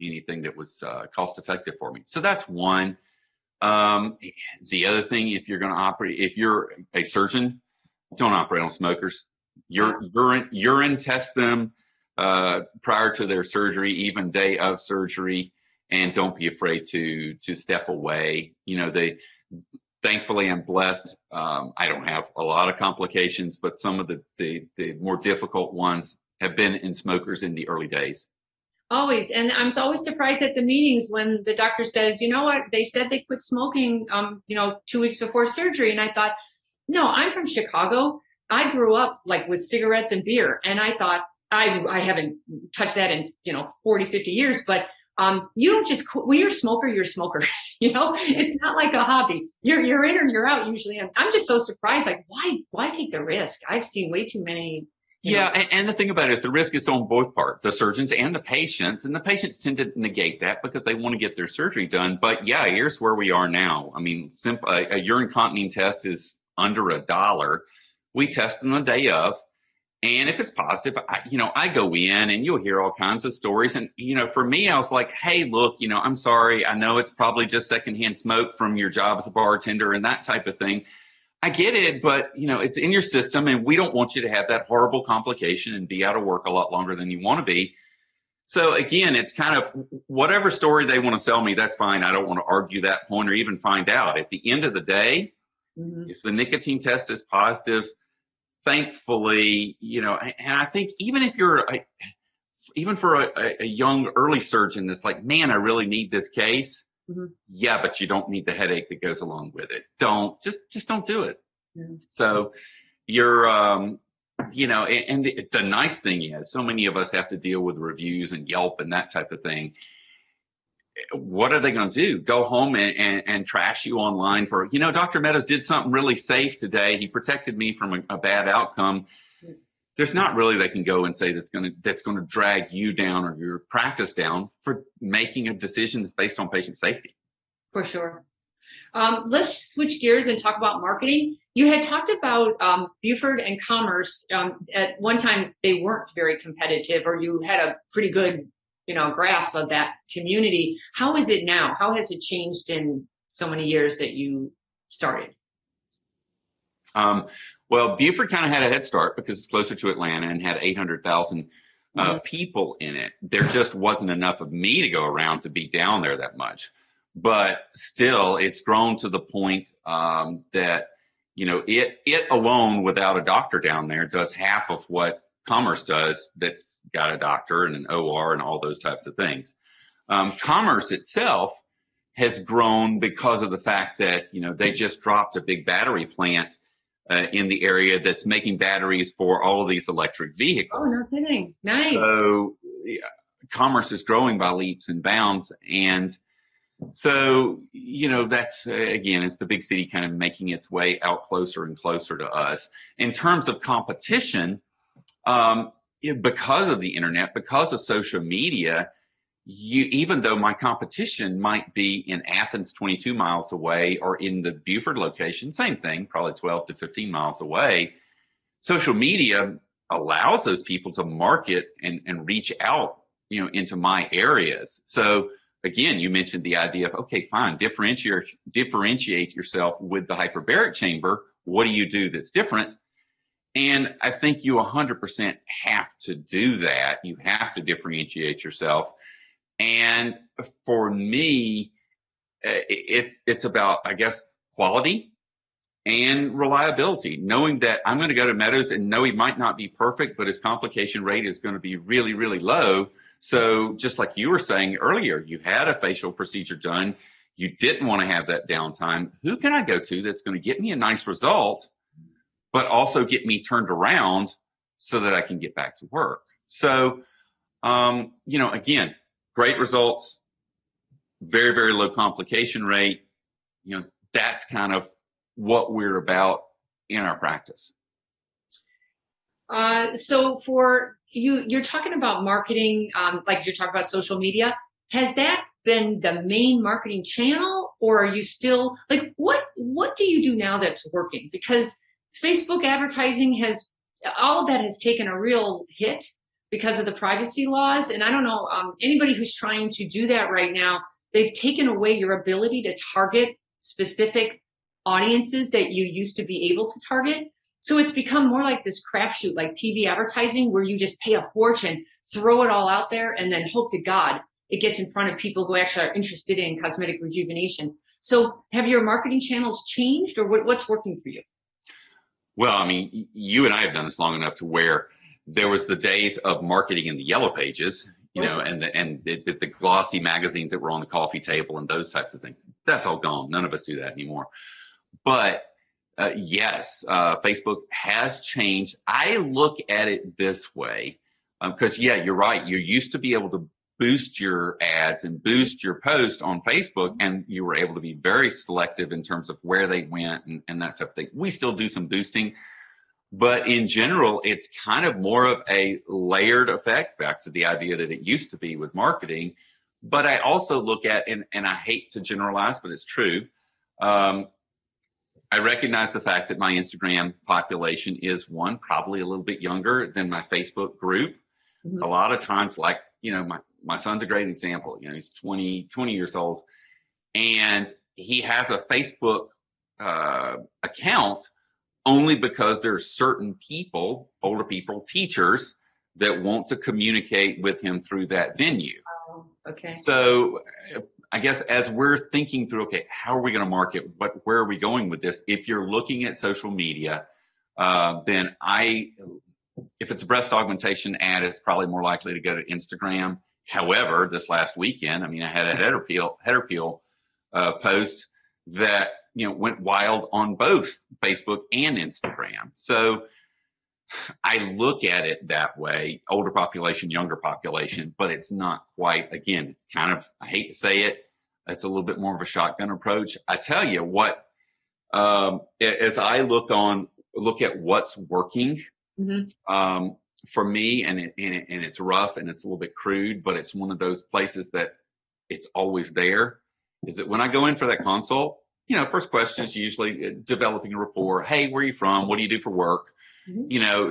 anything that was cost effective for me. So that's one. The other thing, if you're a surgeon, don't operate on smokers. Urine test them prior to their surgery, even day of surgery, and don't be afraid to step away. Thankfully, I'm blessed. I don't have a lot of complications, but some of the more difficult ones have been in smokers in the early days. Always. And I'm always surprised at the meetings when the doctor says, you know what, they said they quit smoking, 2 weeks before surgery. And I thought, no, I'm from Chicago. I grew up with cigarettes and beer. And I thought, I haven't touched that in, 40, 50 years, but you don't just, when you're a smoker, you're a smoker. It's not like a hobby. You're in or you're out usually. I'm just so surprised. Why take the risk? I've seen way too many. And the thing about it is the risk is on both parts, the surgeons and the patients. And the patients tend to negate that because they want to get their surgery done. But here's where we are now. I mean, a urine continine test is under $1. We test them the day of. And if it's positive, I go in and you'll hear all kinds of stories. And, for me, I was like, hey, look, I'm sorry. I know it's probably just secondhand smoke from your job as a bartender and that type of thing. I get it, but, it's in your system and we don't want you to have that horrible complication and be out of work a lot longer than you want to be. So again, it's kind of whatever story they want to sell me, that's fine. I don't want to argue that point or even find out. At the end of the day, if the nicotine test is positive, thankfully, and I think even if you're, even for a young early surgeon that's like, man, I really need this case. Mm-hmm. Yeah, but you don't need the headache that goes along with it. Just don't do it. Mm-hmm. So you're, and the nice thing is so many of us have to deal with reviews and Yelp and that type of thing. What are they going to do? Go home and trash you online for, Dr. Meadows did something really safe today. He protected me from a bad outcome. there's not really they can go and say that's going to drag you down or your practice down for making a decision that's based on patient safety. For sure. Let's switch gears and talk about marketing. You had talked about Buford and Commerce. At one time, they weren't very competitive, or you had a pretty good, grasp of that community. How is it now? How has it changed in so many years that you started? Well, Buford kind of had a head start because it's closer to Atlanta and had 800,000 people in it. There just wasn't enough of me to go around to be down there that much. But still, it's grown to the point that, it alone without a doctor down there does half of what Commerce does that's got a doctor and an OR and all those types of things. Commerce itself has grown because of the fact that, they just dropped a big battery plant in the area that's making batteries for all of these electric vehicles. Oh, no kidding. Nice. So Commerce is growing by leaps and bounds. And so, that's, again, it's the big city kind of making its way out closer and closer to us. In terms of competition, because of the internet, because of social media, even though my competition might be in Athens, 22 miles away, or in the Buford location, same thing, probably 12 to 15 miles away, social media allows those people to market and reach out, into my areas. So again, you mentioned the idea of, okay, fine, differentiate yourself with the hyperbaric chamber. What do you do that's different? And I think you 100% have to do that. You have to differentiate yourself. And for me, it's about, I guess, quality and reliability, knowing that I'm going to go to Meadows and know he might not be perfect, but his complication rate is going to be really, really low. So just like you were saying earlier, you had a facial procedure done. You didn't want to have that downtime. Who can I go to that's going to get me a nice result, but also get me turned around so that I can get back to work? So, again, great results, very, very low complication rate. That's kind of what we're about in our practice. So for you, you're talking about marketing, like you're talking about social media. Has that been the main marketing channel, or are you still like, what do you do now that's working? Because Facebook advertising all of that has taken a real hit because of the privacy laws. And I don't know, anybody who's trying to do that right now, they've taken away your ability to target specific audiences that you used to be able to target. So it's become more like this crapshoot, like TV advertising, where you just pay a fortune, throw it all out there, and then hope to God it gets in front of people who actually are interested in cosmetic rejuvenation. So have your marketing channels changed, or what's working for you? Well, I mean, you and I have done this long enough to where there was the days of marketing in the yellow pages, and the glossy magazines that were on the coffee table and those types of things. That's all gone. None of us do that anymore. But yes, Facebook has changed. I look at it this way because, you're right. You used to be able to boost your ads and boost your post on Facebook, and you were able to be very selective in terms of where they went and that type of thing. We still do some boosting, but in general, it's kind of more of a layered effect, back to the idea that it used to be with marketing. But I also look at, and I hate to generalize, but it's true. I recognize the fact that my Instagram population is probably a little bit younger than my Facebook group. Mm-hmm. A lot of times, like, my son's a great example. He's 20 years old, and he has a Facebook account only because there's certain people, older people, teachers, that want to communicate with him through that venue. Oh, okay. So I guess as we're thinking through, okay, how are we going to market? Where are we going with this? If you're looking at social media, then if it's a breast augmentation ad, it's probably more likely to go to Instagram. However, this last weekend, I had a header peel post that went wild on both Facebook and Instagram. So I look at it that way: older population, younger population, but it's not quite. Again, it's kind of, I hate to say it, it's a little bit more of a shotgun approach. I tell you what, as I look at what's working For me, and it's rough and it's a little bit crude, but it's one of those places that it's always there, is that when I go in for that consult, first question is usually developing a rapport. Hey, where are you from? What do you do for work?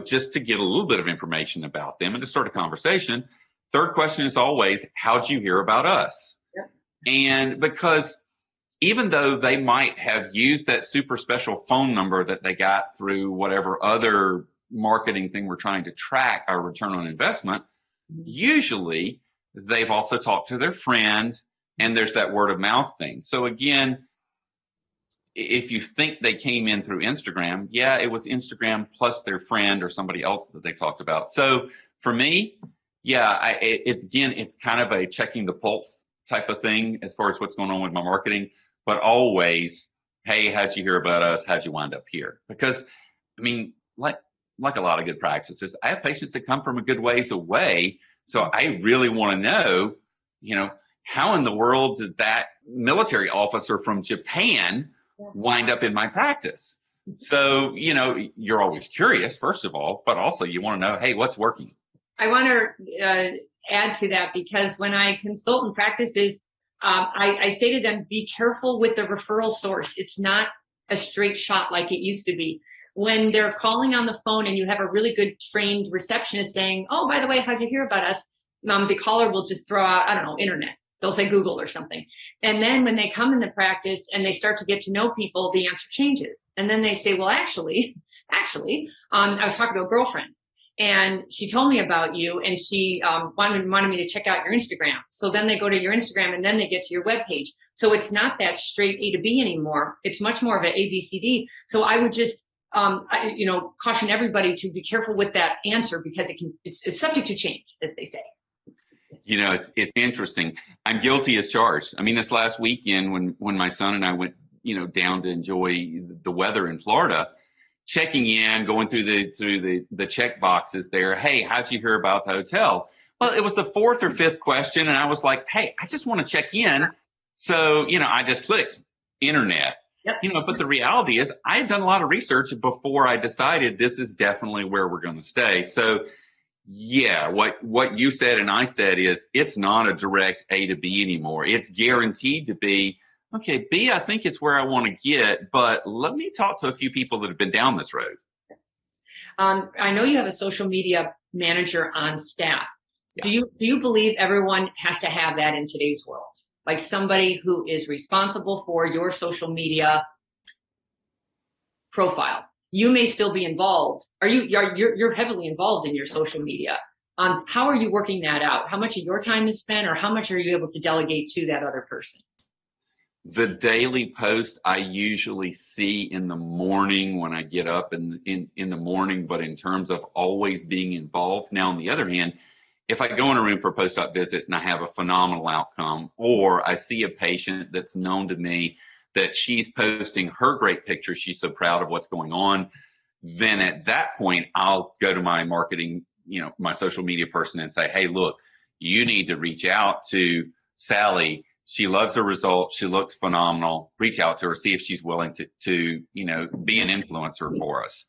Just to get a little bit of information about them and to start a conversation. Third question is always, how'd you hear about us? Yep. And because even though they might have used that super special phone number that they got through whatever other marketing thing we're trying to track our return on investment, usually they've also talked to their friends, and there's that word of mouth thing. So again, if you think they came in through Instagram, yeah, it was Instagram plus their friend or somebody else that they talked about. So for me, yeah, it's kind of a checking the pulse type of thing as far as what's going on with my marketing, but always, hey, how'd you hear about us? How'd you wind up here? Because, I mean, like a lot of good practices, I have patients that come from a good ways away. So I really want to know, how in the world did that military officer from Japan wind up in my practice? So, you're always curious, first of all, but also you want to know, hey, what's working? I want to add to that, because when I consult in practices, I say to them, be careful with the referral source. It's not a straight shot like it used to be. When they're calling on the phone and you have a really good trained receptionist saying, oh, by the way, how'd you hear about us? The caller will just throw out, I don't know, internet. They'll say Google or something. And then when they come in the practice and they start to get to know people, the answer changes. And then they say, well, actually, I was talking to a girlfriend and she told me about you, and she wanted me to check out your Instagram. So then they go to your Instagram and then they get to your webpage. So it's not that straight A to B anymore. It's much more of an A, B, C, D. So I would just, caution everybody to be careful with that answer, because it's subject to change, as they say. It's interesting. I'm guilty as charged. I mean, this last weekend when my son and I went, down to enjoy the weather in Florida, checking in, going through the check boxes there. Hey, how'd you hear about the hotel? Well, it was the fourth or fifth question, and I was like, hey, I just want to check in. So, I just clicked internet. Yep. But the reality is I had done a lot of research before I decided this is definitely where we're going to stay. So yeah, what you said and I said is it's not a direct A to B anymore. It's guaranteed to be, okay, B, I think it's where I want to get, but let me talk to a few people that have been down this road. I know you have a social media manager on staff. Yeah. Do you believe everyone has to have that in today's world? Like somebody who is responsible for your social media profile? You may still be involved. You're heavily involved in your social media. How are you working that out? How much of your time is spent, or how much are you able to delegate to that other person? The daily post I usually see in the morning when I get up in the morning, but in terms of always being involved. Now, on the other hand, if I go in a room for a post-op visit and I have a phenomenal outcome, or I see a patient that's known to me that she's posting her great picture, she's so proud of what's going on, then at that point, I'll go to my marketing, my social media person and say, hey, look, you need to reach out to Sally. She loves her results. She looks phenomenal. Reach out to her, see if she's willing to be an influencer for us.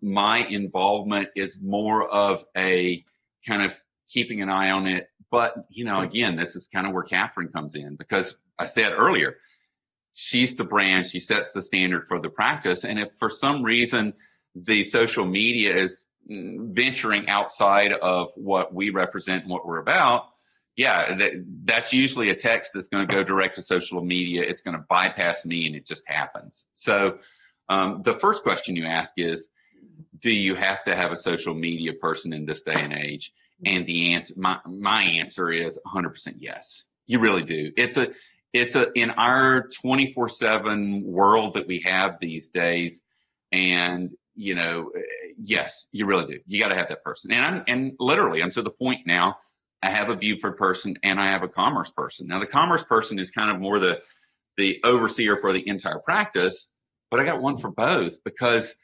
My involvement is more of a kind of keeping an eye on it. But, again, this is kind of where Catherine comes in, because I said earlier, she's the brand, she sets the standard for the practice. And if for some reason the social media is venturing outside of what we represent and what we're about, that's usually a text that's going to go direct to social media. It's going to bypass me, and it just happens. So the first question you ask is, do you have to have a social media person in this day and age? And the answer, my answer is 100% yes. You really do. It's in our 24/7 world that we have these days, and yes, you really do. You got to have that person. And literally, I'm to the point now. I have a Buford person and I have a commerce person. Now, the commerce person is kind of more the overseer for the entire practice, but I got one for both, because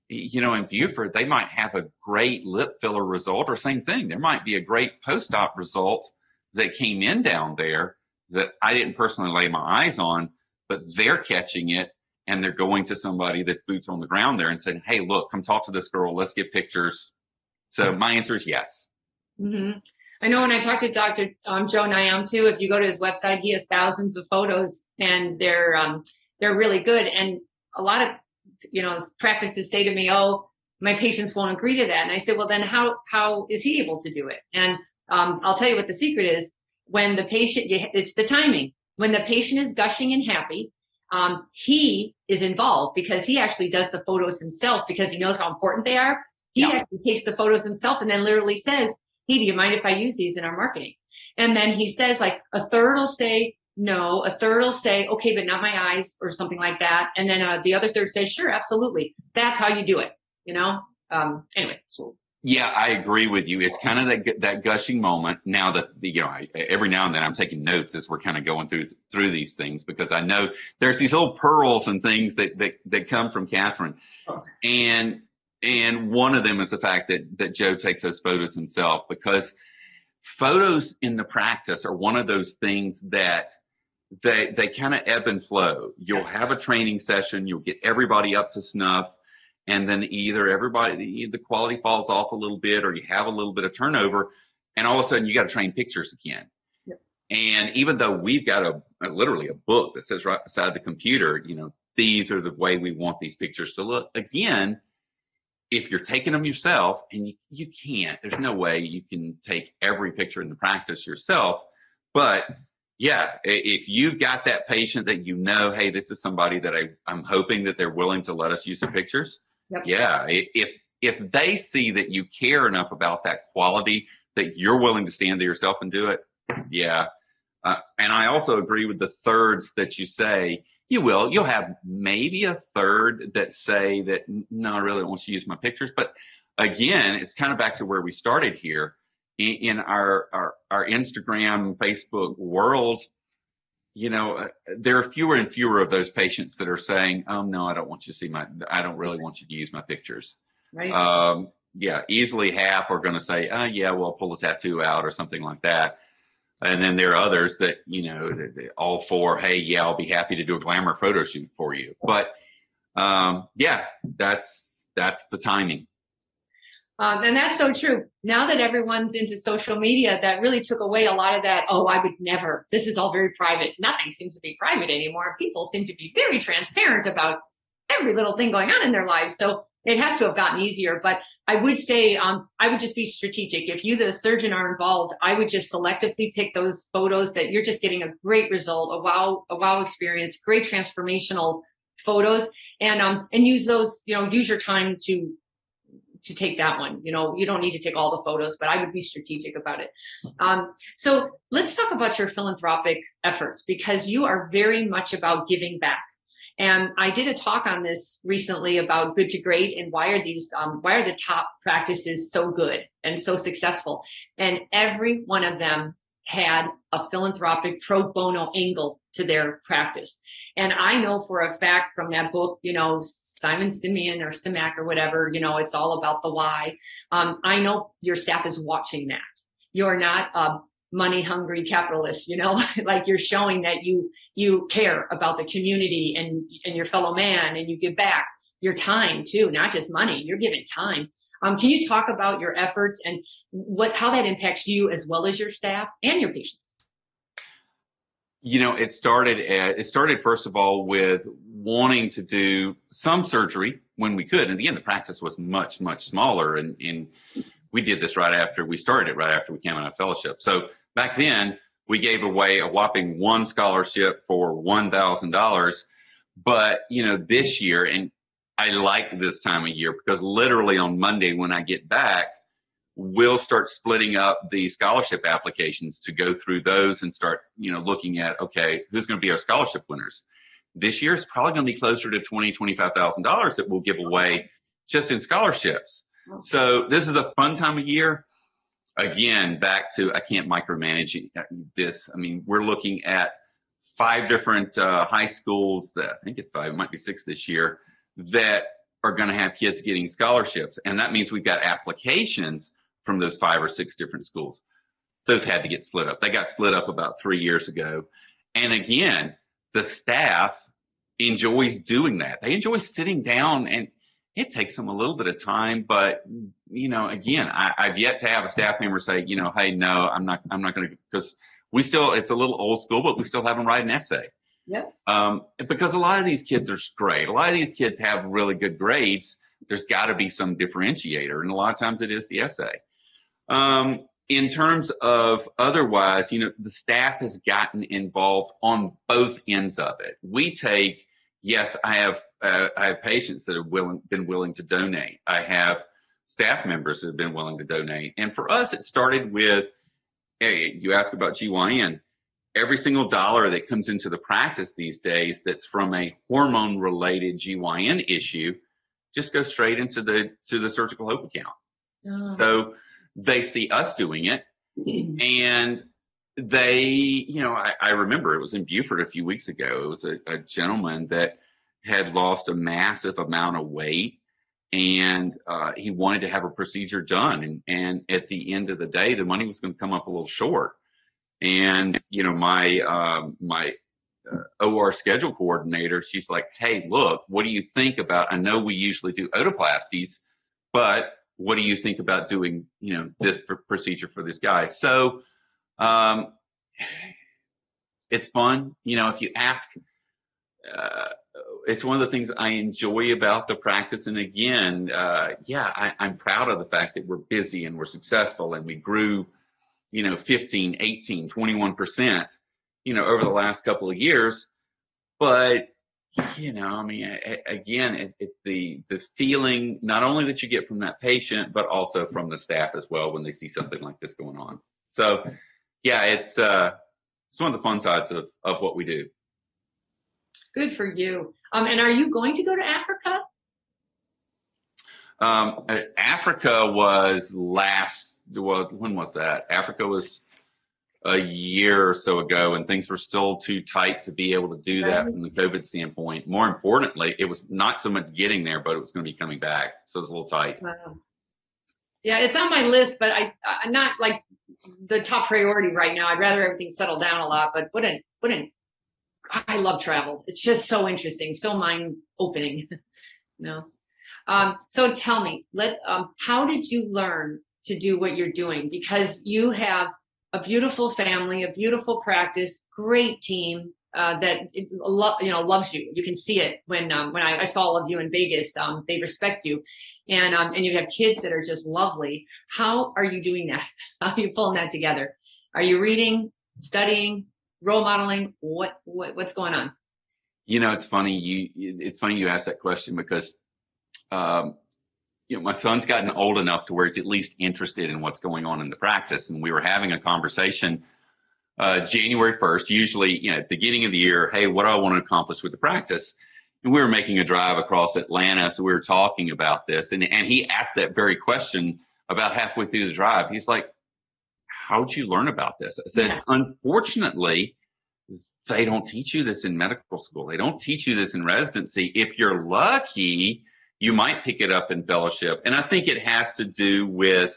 in Buford, they might have a great lip filler result, or same thing. There might be a great post-op result that came in down there that I didn't personally lay my eyes on, but they're catching it and they're going to somebody that boots on the ground there and saying, hey, look, come talk to this girl. Let's get pictures. So my answer is yes. Mm-hmm. I know when I talked to Dr. Joe Nyam too, if you go to his website, he has thousands of photos, and they're really good. And a lot of, practices say to me, oh, my patients won't agree to that. And I said, well, then how is he able to do it? And I'll tell you what the secret is. When the patient, it's the timing. When the patient is gushing and happy, he is involved because he actually does the photos himself because he knows how important they are. He actually takes the photos himself and then literally says, hey, do you mind if I use these in our marketing? And then he says, like, a third will say no, a third will say, okay, but not my eyes, or something like that. And then the other third says, sure, absolutely. That's how you do it, anyway. So. Yeah, I agree with you. It's kind of that gushing moment. Now that, every now and then I'm taking notes as we're kind of going through these things, because I know there's these little pearls and things that come from Catherine. Oh. And one of them is the fact that Joe takes those photos himself, because photos in the practice are one of those things that they kind of ebb and flow. You'll have a training session, you'll get everybody up to snuff, and then either the quality falls off a little bit, or you have a little bit of turnover, and all of a sudden you got to train pictures again. Yep. And even though we've got literally a book that says right beside the computer, these are the way we want these pictures to look. Again, if you're taking them yourself, and you can't, there's no way you can take every picture in the practice yourself. But yeah, if you've got that patient that hey, this is somebody that I'm hoping that they're willing to let us use their pictures. Yep. Yeah, if they see that you care enough about that quality that you're willing to stand there yourself and do it, yeah. And I also agree with the thirds that you say. You'll have maybe a third that say that, no, I really don't want you to use my pictures. But again, it's kind of back to where we started here in our Instagram, Facebook world. There are fewer and fewer of those patients that are saying, oh, no, I don't want you to see I don't really want you to use my pictures. Right. Easily half are going to say, oh, yeah, well, pull a tattoo out or something like that. And then there are others that, all for, hey, yeah, I'll be happy to do a glamour photo shoot for you. But that's the timing. And that's so true. Now that everyone's into social media, that really took away a lot of that, oh, I would never. This is all very private. Nothing seems to be private anymore. People seem to be very transparent about every little thing going on in their lives. So it has to have gotten easier. But I would say I would just be strategic. If you, the surgeon, are involved, I would just selectively pick those photos that you're just getting a great result, a wow experience, great transformational photos, and use those, use your time to take that one. You don't need to take all the photos, but I would be strategic about it. So let's talk about your philanthropic efforts, because you are very much about giving back. And I did a talk on this recently about Good to Great, and why are the top practices so good and so successful? And every one of them had a philanthropic pro bono angle to their practice. And I know for a fact from that book, Simon Simeon or Simak or whatever, it's all about the why. I know your staff is watching that. You're not money hungry capitalist, like you're showing that you care about the community and your fellow man, and you give back your time too, not just money, you're giving time. Can you talk about your efforts and how that impacts you as well as your staff and your patients? It started first of all with wanting to do some surgery when we could. And again, the practice was much, much smaller. And we did this right after we came out of fellowship. So back then we gave away a whopping one scholarship for $1,000. But, this year, and I like this time of year because literally on Monday when I get back, we'll start splitting up the scholarship applications to go through those and start, looking at, okay, who's going to be our scholarship winners? This year it's probably going to be closer to $20,000-$25,000 that we'll give away just in scholarships. So this is a fun time of year. Again, back to, I can't micromanage this. I mean, we're looking at 5 different high schools I think it's 5, it might be 6 this year, that are going to have kids getting scholarships. And that means we've got applications from those 5 or 6 different schools. Those had to get split up. They got split up about 3 years ago. And again, the staff enjoys doing that. They enjoy sitting down, and it takes them a little bit of time, but again, I've yet to have a staff member say, hey, no, I'm not going to, because it's a little old school, but we still have them write an essay. Yep. Because a lot of these kids are great. A lot of these kids have really good grades. There's got to be some differentiator, and a lot of times it is the essay. In terms of otherwise, the staff has gotten involved on both ends of it. We take, yes, I have patients that have been willing to donate. I have staff members that have been willing to donate. And for us, it started with, hey, you asked about GYN. Every single dollar that comes into the practice these days that's from a hormone-related GYN issue just goes straight into the Surgical Hope account. Oh. So they see us doing it, and they, I remember it was in Beaufort a few weeks ago. It was a gentleman that had lost a massive amount of weight, and he wanted to have a procedure done. And at the end of the day, the money was going to come up a little short. And, my OR schedule coordinator, she's like, hey, look, what do you think about, I know we usually do otoplasties, but what do you think about doing, this procedure for this guy? So it's fun. If you ask, it's one of the things I enjoy about the practice. And again, I'm proud of the fact that we're busy and we're successful, and we grew, 15, 18, 21%, over the last couple of years. But, again, it's the feeling not only that you get from that patient, but also from the staff as well when they see something like this going on. So, yeah, it's one of the fun sides of what we do. Good for you. And are you going to go to Africa? Africa was when was that? Africa was a year or so ago, and things were still too tight to be able to do that from the COVID standpoint. More importantly, it was not so much getting there, but it was going to be coming back. So it was a little tight. Wow. Yeah, it's on my list, but I'm not like the top priority right now. I'd rather everything settle down a lot, but I love travel. It's just so interesting, so mind opening, So tell me, how did you learn to do what you're doing? Because you have a beautiful family, a beautiful practice, great team that loves you. You can see it when I saw all of you in Vegas. They respect you, and you have kids that are just lovely. How are you doing that? How are you pulling that together? Are you reading, studying, role modeling? What's going on? It's funny. It's funny you asked that question because, my son's gotten old enough to where he's at least interested in what's going on in the practice. And we were having a conversation January 1st, usually, at the beginning of the year, hey, what do I want to accomplish with the practice? And we were making a drive across Atlanta. So we were talking about this. And he asked that very question about halfway through the drive. He's like, how'd you learn about this? I said, Unfortunately, they don't teach you this in medical school. They don't teach you this in residency. If you're lucky, you might pick it up in fellowship. And I think it has to do with,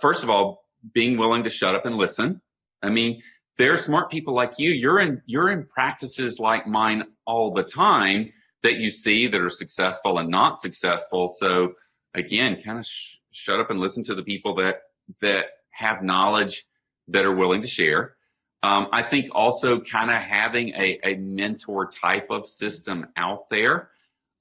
first of all, being willing to shut up and listen. I mean, there are smart people like you. You're in practices like mine all the time that you see that are successful and not successful. So again, kind of shut up and listen to the people that have knowledge that are willing to share. I think also kind of having a mentor type of system out there.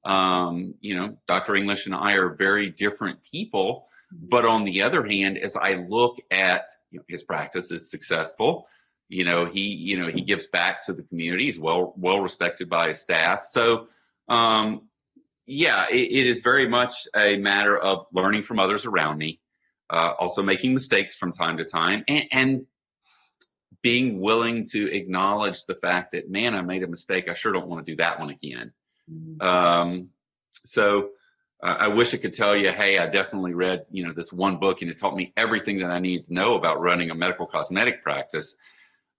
Dr. English and I are very different people, but on the other hand, as I look at his practice is successful, he gives back to the community. He's well respected by his staff. So, it is very much a matter of learning from others around me, also making mistakes from time to time, and being willing to acknowledge the fact that, man, I made a mistake. I sure don't want to do that one again. So I wish I could tell you, hey, I definitely read, this one book and it taught me everything that I need to know about running a medical cosmetic practice.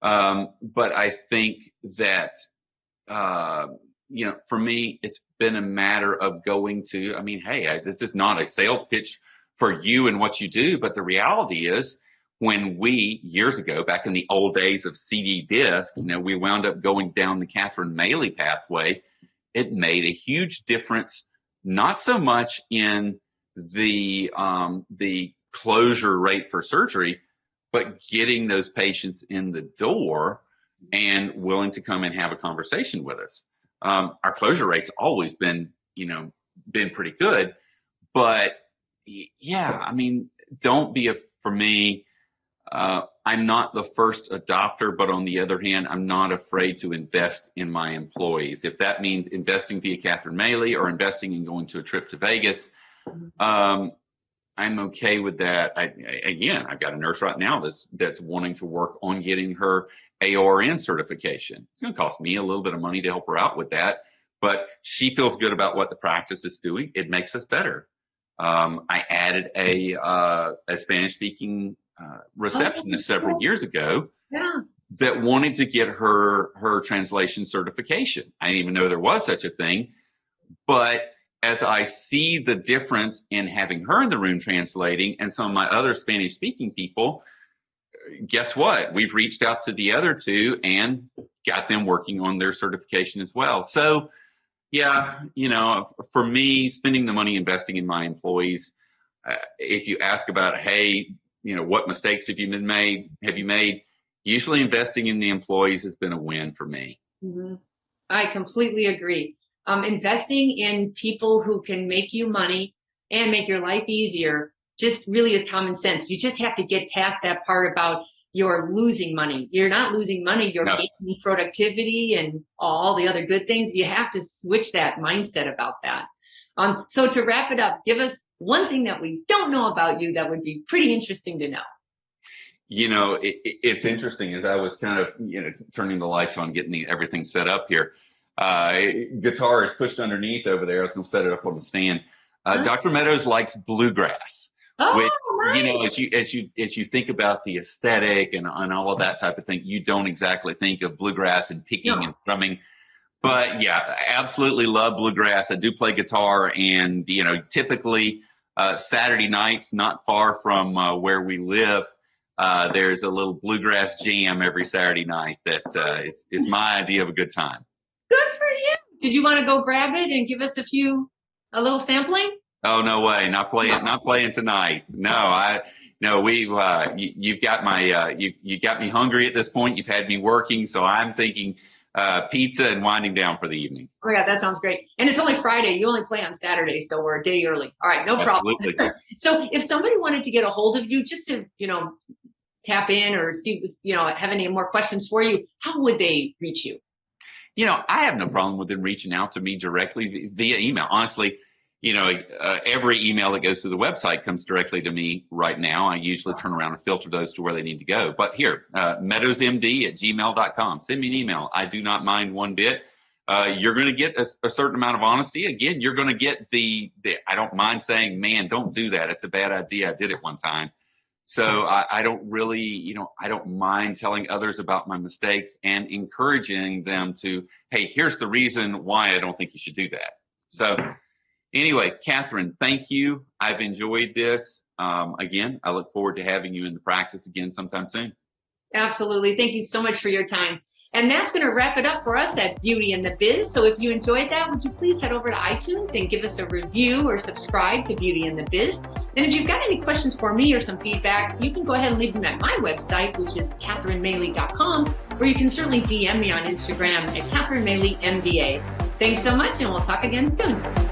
But I think that, for me, it's been a matter of going to, this is not a sales pitch for you and what you do, but the reality is when we, years ago, back in the old days of CD disc, we wound up going down the Catherine Maley pathway. it made a huge difference, not so much in the closure rate for surgery, but getting those patients in the door and willing to come and have a conversation with us. Our closure rate's always been pretty good, but yeah, I mean, for me, I'm not the first adopter, but on the other hand, I'm not afraid to invest in my employees. If that means investing via Catherine Maley or investing in going to a trip to Vegas, I'm okay with that. I've got a nurse right now that's wanting to work on getting her AORN certification. It's going to cost me a little bit of money to help her out with that, but she feels good about what the practice is doing. It makes us better. I added a Spanish-speaking receptionist several years ago that wanted to get her translation certification. I didn't even know there was such a thing, but as I see the difference in having her in the room translating and some of my other Spanish-speaking people, guess what? We've reached out to the other two and got them working on their certification as well. So, yeah, for me, spending the money investing in my employees, if you ask about, hey, what mistakes have you made? Usually investing in the employees has been a win for me. Mm-hmm. I completely agree. Investing in people who can make you money and make your life easier just really is common sense. You just have to get past that part about you're losing money. You're not losing money. You're gaining productivity and all the other good things. You have to switch that mindset about that. So to wrap it up, give us one thing that we don't know about you that would be pretty interesting to know. It's interesting as I was kind of, turning the lights on, getting everything set up here. Guitar is pushed underneath over there. I was going to set it up on the stand. Dr. Meadows likes bluegrass, which, nice. as you think about the aesthetic and all of that type of thing, you don't exactly think of bluegrass and picking and drumming. But yeah, I absolutely love bluegrass. I do play guitar, and typically Saturday nights, not far from where we live, there's a little bluegrass jam every Saturday night that is my idea of a good time. Good for you. Did you want to go grab it and give us a little sampling? Oh, no way. Not playing tonight. No, you've got you got me hungry at this point. You've had me working. So I'm thinking pizza and winding down for the evening. Oh my God, that sounds great. And it's only Friday. You only play on Saturday. So we're a day early. All right. No problem. So if somebody wanted to get a hold of you just to, tap in or see, have any more questions for you, how would they reach you? I have no problem with them reaching out to me directly via email. Honestly, every email that goes to the website comes directly to me right now. I usually turn around and filter those to where they need to go. But here, meadowsmd@gmail.com. Send me an email. I do not mind one bit. You're going to get a certain amount of honesty. Again, you're going to get the I don't mind saying, man, don't do that. It's a bad idea. I did it one time. So I don't really, I don't mind telling others about my mistakes and encouraging them to, hey, here's the reason why I don't think you should do that. So anyway, Catherine, thank you. I've enjoyed this. Again, I look forward to having you in the practice again sometime soon. Absolutely. Thank you so much for your time. And that's going to wrap it up for us at Beauty and the Biz. So if you enjoyed that, would you please head over to iTunes and give us a review or subscribe to Beauty and the Biz? And if you've got any questions for me or some feedback, you can go ahead and leave them at my website, which is CatherineMaley.com, or you can certainly DM me on Instagram at Catherine Maley MBA. Thanks so much, and we'll talk again soon.